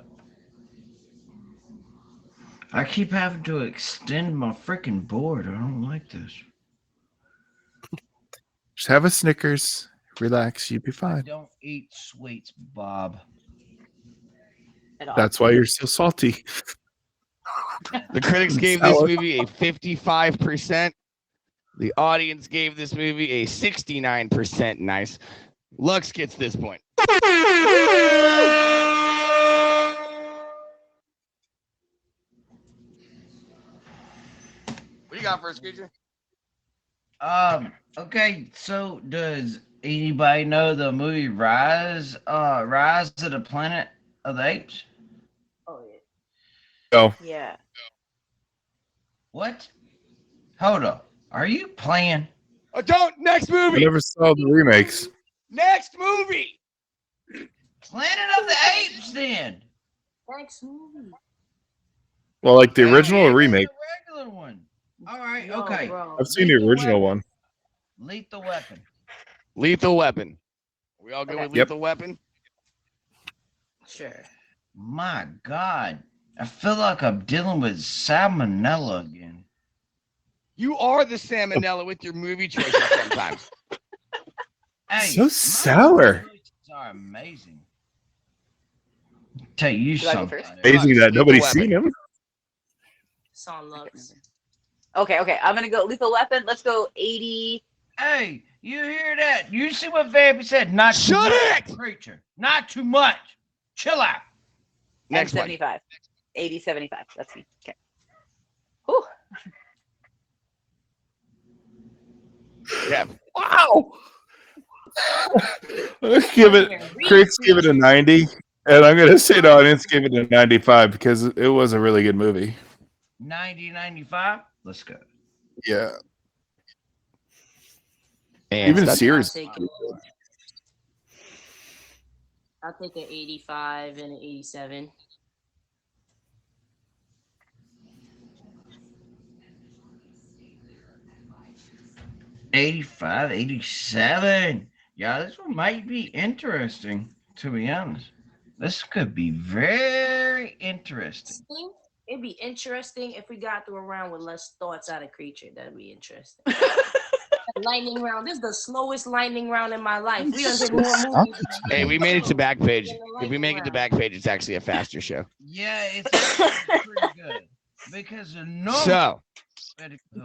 I keep having to extend my freaking board. I don't like this. Just have a Snickers. Relax, you'll be I fine. don't eat sweets, Bob. At all. That's why you're so salty. The critics gave this Sour. movie a 55%. The audience gave this movie a 69%. Nice. Lux gets this point. What do you got for us, Creature? Okay, so does anybody know the movie Rise of the Planet of the Apes? Oh yeah. Oh, Yeah. What? Hold up. Are you playing? Oh, don't. Next I movie. never saw the remakes. Next movie. Planet of the Apes then. Next movie. Well, like the original or Hey, remake? the regular one. All right, No, okay. bro. I've seen the Lethal original Weapon. one. Lethal Weapon. Lethal Weapon. We all go Okay. with Yep. Lethal Weapon? Sure. My God. I feel like I'm dealing with salmonella again. You are the salmonella with your movie choices sometimes. Hey, So my sour. choices are amazing. Tell you Should I go something. first? Amazing that Lethal nobody's Weapon. seen him. It's on Lux. Okay. I'm gonna go Lethal Weapon. Let's go 80. Hey, you hear that? You see what Vampy said? Not too Shut much, it! Preacher. Not too much. Chill out. Next and one. 75. 80, 75. That's me. Okay. Whew. Yeah. Wow. Give it. Critics give it a 90, and I'm gonna say the audience gave it a 95 because it was a really good movie. 90, 95. Let's go. Yeah, And even Stud- Sears. I'll take an 85 and an 87. '85, '87. Yeah, this one might be interesting, to be honest. This could be very interesting. It'd be interesting if we got through a round with less thoughts out of Creature. That'd be interesting. Lightning round. This is the slowest lightning round in my life. We done did more movies. Hey, we made it to back page. If we make it to back page, it's actually a faster show. Yeah, it's actually pretty good because the normal. So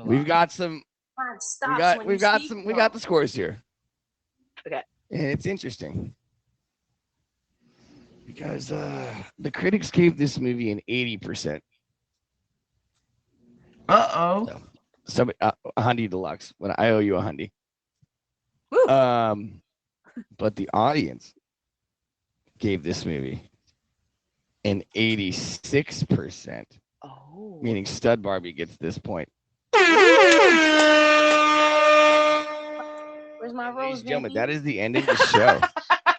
we've got some. Time stops when We've you got speak, some. We though. got the scores here. Okay. And it's interesting because the critics gave this movie an 80%. Uh-oh. So, somebody, a Hundy Deluxe. When I owe you a Hundy. Woo. But the audience gave this movie an 86%, Oh. meaning Stud Barbie gets this point. Where's my Ladies rose, and gentlemen, baby? that is the end of the show. I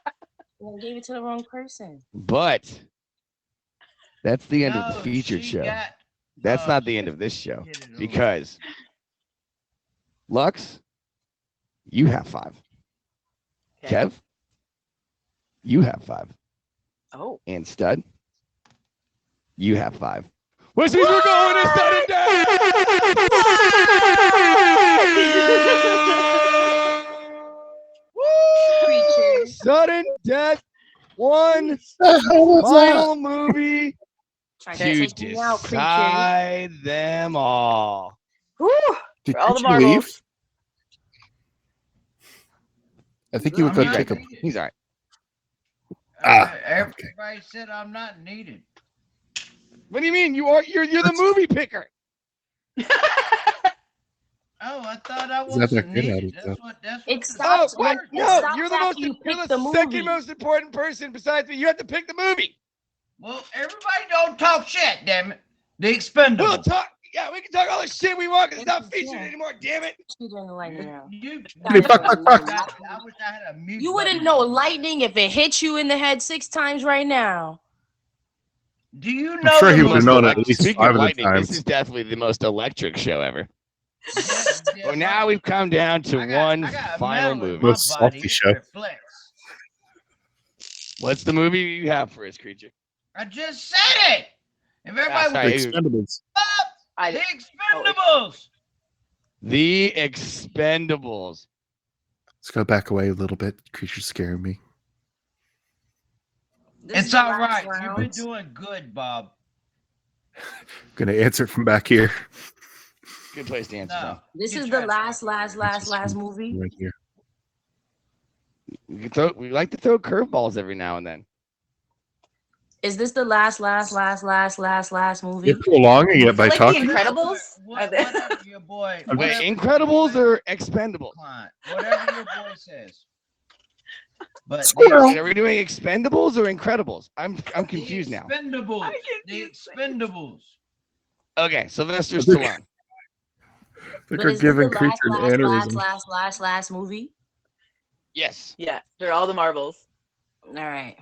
gave it to the wrong person. But that's the end of No, the featured she show. got- That's Oh, not the end of this show get it over. because Lux, you have 5. Okay. Kev, you have 5. Oh. And Stud, you have 5. Which means we're going to sudden death. Woo! Sudden death. One final movie Trying to take me out, creature. decide them all. Whew. Did For all the you leave? marbles. I think you would go I'm not take a. needed. He's all right. Ah, Everybody said I'm not needed. What do you mean? You're the movie picker. Oh, I thought I He's not that wasn't good at needed. it, though. That's It what stops Oh, what? when- it No, stops you're the after most. you You're pick the the second movie. most important person besides me. You have to pick the movie. Well, everybody don't talk shit, damn it. The Expendables. We'll talk. Yeah, we can talk all the shit we want because it's not featured Yeah. anymore. Damn it. Shoot in the lightning round. Hey, fuck. I wish I had a mute You wouldn't button. know lightning if it hit you in the head 6 times right now. Do you know sure the he would've most known elec- at least Speaking 5 of of the lightning, this times. is definitely the most electric show ever. Yeah, Well, now we've come down to I got- one I got a final metal in movie. my Most body, salty it show. reflects. What's the movie you have for us, creature? I just said it. If everybody sorry. would The Expendables. up, I the Expendables. The Expendables. Let's go back away a little bit. Creature's scaring me. This is It's the all last right. You've been round. doing good, Bob. I'm gonna answer from back here. Good place to answer No. This Get is your the ass last back. movie. Right here. from. We like to throw curveballs every now and then. Is this the last movie? You're prolonging it by like talking. The Incredibles? Whatever your boy. Wait, whatever Incredibles your or Expendables? client, whatever your boy says. But Squirrel. Wait, are we doing Expendables or Incredibles? I'm the confused now. Expendables. I The confused Expendables. Okay, Sylvester I think- Stallone. I think But we're is this giving the Creature an aneurysm. last movie? Yes. Yeah, they're all the marbles. All right.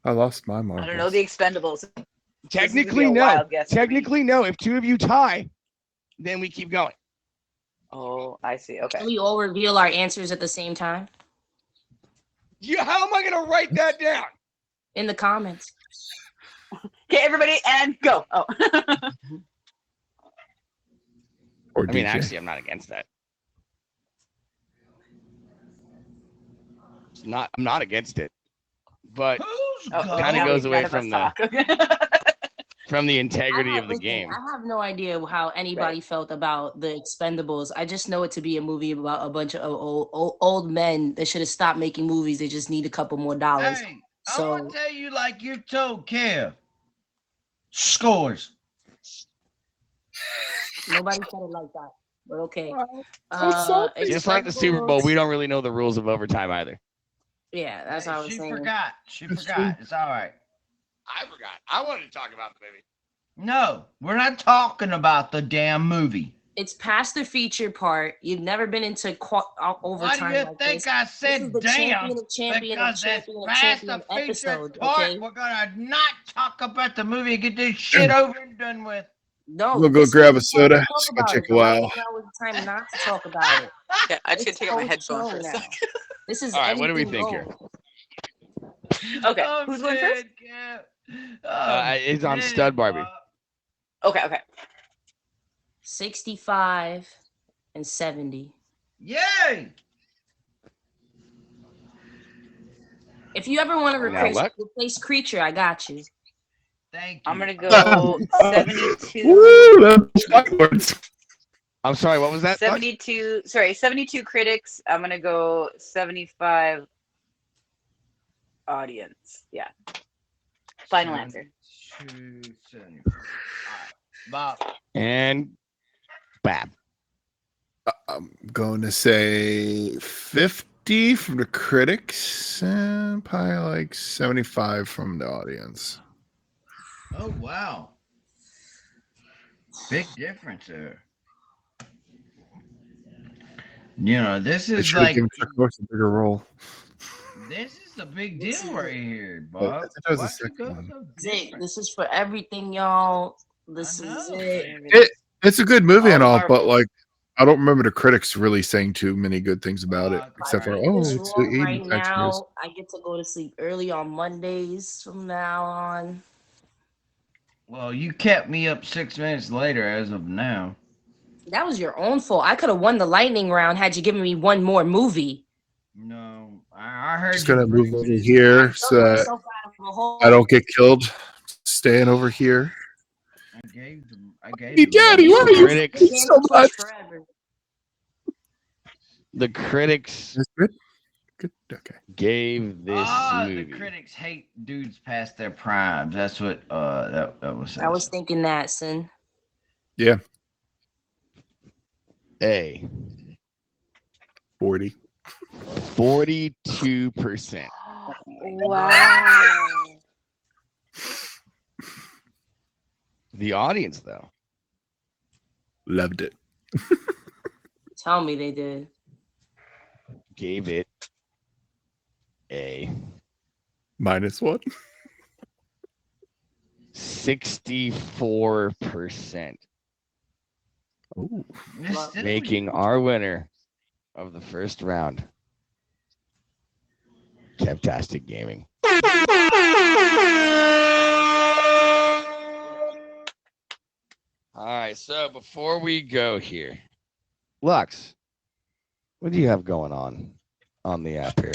I lost my marbles. I don't know the Expendables. This is Technically, gonna be a no. wild guess for me. Technically, no. If 2 of you tie, then we keep going. Oh, I see. Okay. Can we all reveal our answers at the same time How am I going to write that down? in the comments? Okay, everybody, and go. Oh. Or I mean, DJ. actually, I'm not against that. I'm not against it, but Who's Oh, going? Kinda now goes none away of from us the- talk. from the integrity of the Listen, game. I have no idea how anybody felt about the Expendables. I just know it to be a movie about a bunch of old men that should have stopped making movies. They just need a couple more dollars. Hey, I So- want to tell you like you told Kev. Scores. Nobody said it like that. But okay. Just like the Super Bowl, we don't really know the rules of overtime either. Yeah, that's Hey, what I was she saying. forgot. She That's forgot. It's all right. I forgot. I wanted to talk about the movie. No, we're not talking about the damn movie. It's past the feature part. You've never been into Why overtime do you like think this. I This said is the damn? champion of champion of Because it's champion of past champion the feature episode. part. Okay. We're gonna not talk about the movie and get this shit over and done with. No. We'll go this is grab the a soda. time to talk It's gonna about take it. a while. Now is the time not to talk about it. Yeah, I just It's gotta take out my post-show headphones for a now. sec. This is All right, what do we anything think here? goes. Okay, I'm who's going first? dead, Kev. I'm It's on dead, Stud Barbie. Bob. Okay. 65 and 70. Yay! If you ever want to Now what? replace Creature, I got you. Thank you. I'm gonna go 72. Woo! That's backwards. I'm sorry, what was that? 72 critics. I'm gonna go 75 audience. Yeah. Final answer. 275. All right. Bob. And Bab. I'm going to say 50 from the critics and probably like 75 from the audience. Oh wow. Big difference there. You know, this I is should have like given Chuck Norris a bigger role. this is a big This deal is right it. here, I Bob. think that was the Why'd you second go one. so Zig, different? this is for everything, y'all. This I is know. it. It's a good movie and All all, our but like I don't remember the critics really saying too many good things about it, Fuck, except for right. oh, this it's the wrong 80s right extras. now. I get to go to sleep early on Mondays from now on. Well, you kept me up 6 minutes later as of now. That was your own fault. I could have won the lightning round had you given me one more movie. No, I heard Just you gonna move breathing over in here my so Dug that myself out of a hole. I don't get killed. Staying over here. I gave them. I gave Hey, them. Daddy, why are you Critics. The fighting game so will push much? forever. The critics That's good. Good. Okay. gave this The movie critics hate dudes past their primes. That's what that was. I was thinking that, son. Yeah. a 40. 42%. Wow. The audience, though, Loved it. Tell me they did. gave it a -1. 64%, Oh. making our winner of the first round Kevtastic Gaming. All right, so before we go here, Lux, what do you have going on the app here?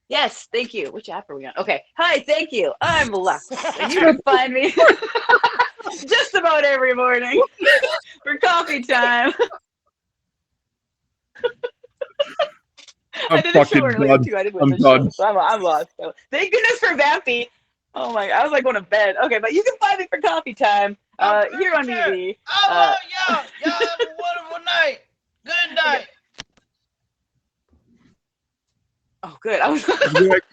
Yes, thank you. Which app are we on? Okay. Hi, thank you. I'm Lux, and you can find me just about every morning for coffee time. I I'm did a show fucking earlier done. too. I did I'm win the show, done. so I'm lost. So thank goodness for Vampy. Oh my! I was like going to bed. Okay, but you can find me for coffee time here on TV. I love y'all. Y'all have a wonderful night. Good night. Oh, good. I was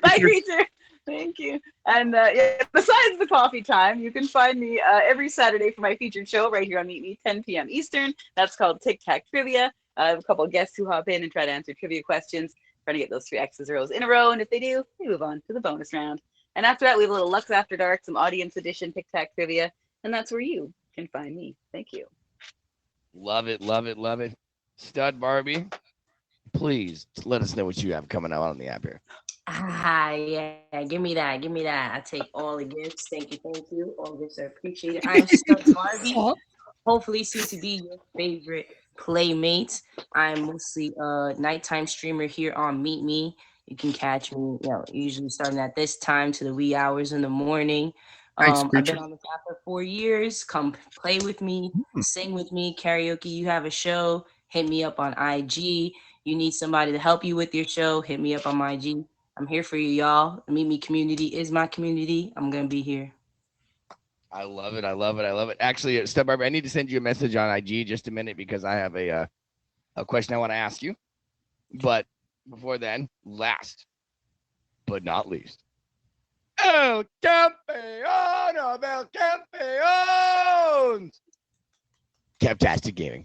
bye, creature. Thank you. And yeah, besides the coffee time, you can find me every Saturday for my featured show right here on Meet Me, 10 p.m. Eastern. That's called Tic Tac Trivia. I have a couple of guests who hop in and try to answer trivia questions, trying to get those 3 X's rows in a row. And if they do, we move on to the bonus round. And after that, we have a little Lux After Dark, some audience edition Tic Tac Trivia. And that's where you can find me. Thank you. Love it, love it, love it. Stud Barbie, please let us know what you have coming out on the app here. Yeah, give me that. Give me that. I take all the gifts. Thank you. All gifts are appreciated. I'm Stud Barbie. Hopefully soon to be your favorite playmate. I'm mostly a nighttime streamer here on Meet Me. You can catch me, usually starting at this time to the wee hours in the morning. Thanks, I've Preacher. been on this app for 4 years. Come play with me, sing with me, karaoke. You have a show, hit me up on IG. You need somebody to help you with your show, hit me up on my IG. I'm here for you, y'all. The Meet Me community is my community. I'm going to be here. I love it. I love it. I love it. Actually, Step Barbie, I need to send you a message on IG just a minute because I have a question I want to ask you. But before then, last but not least, El Campeón del Campeón, Kevtastic Gaming.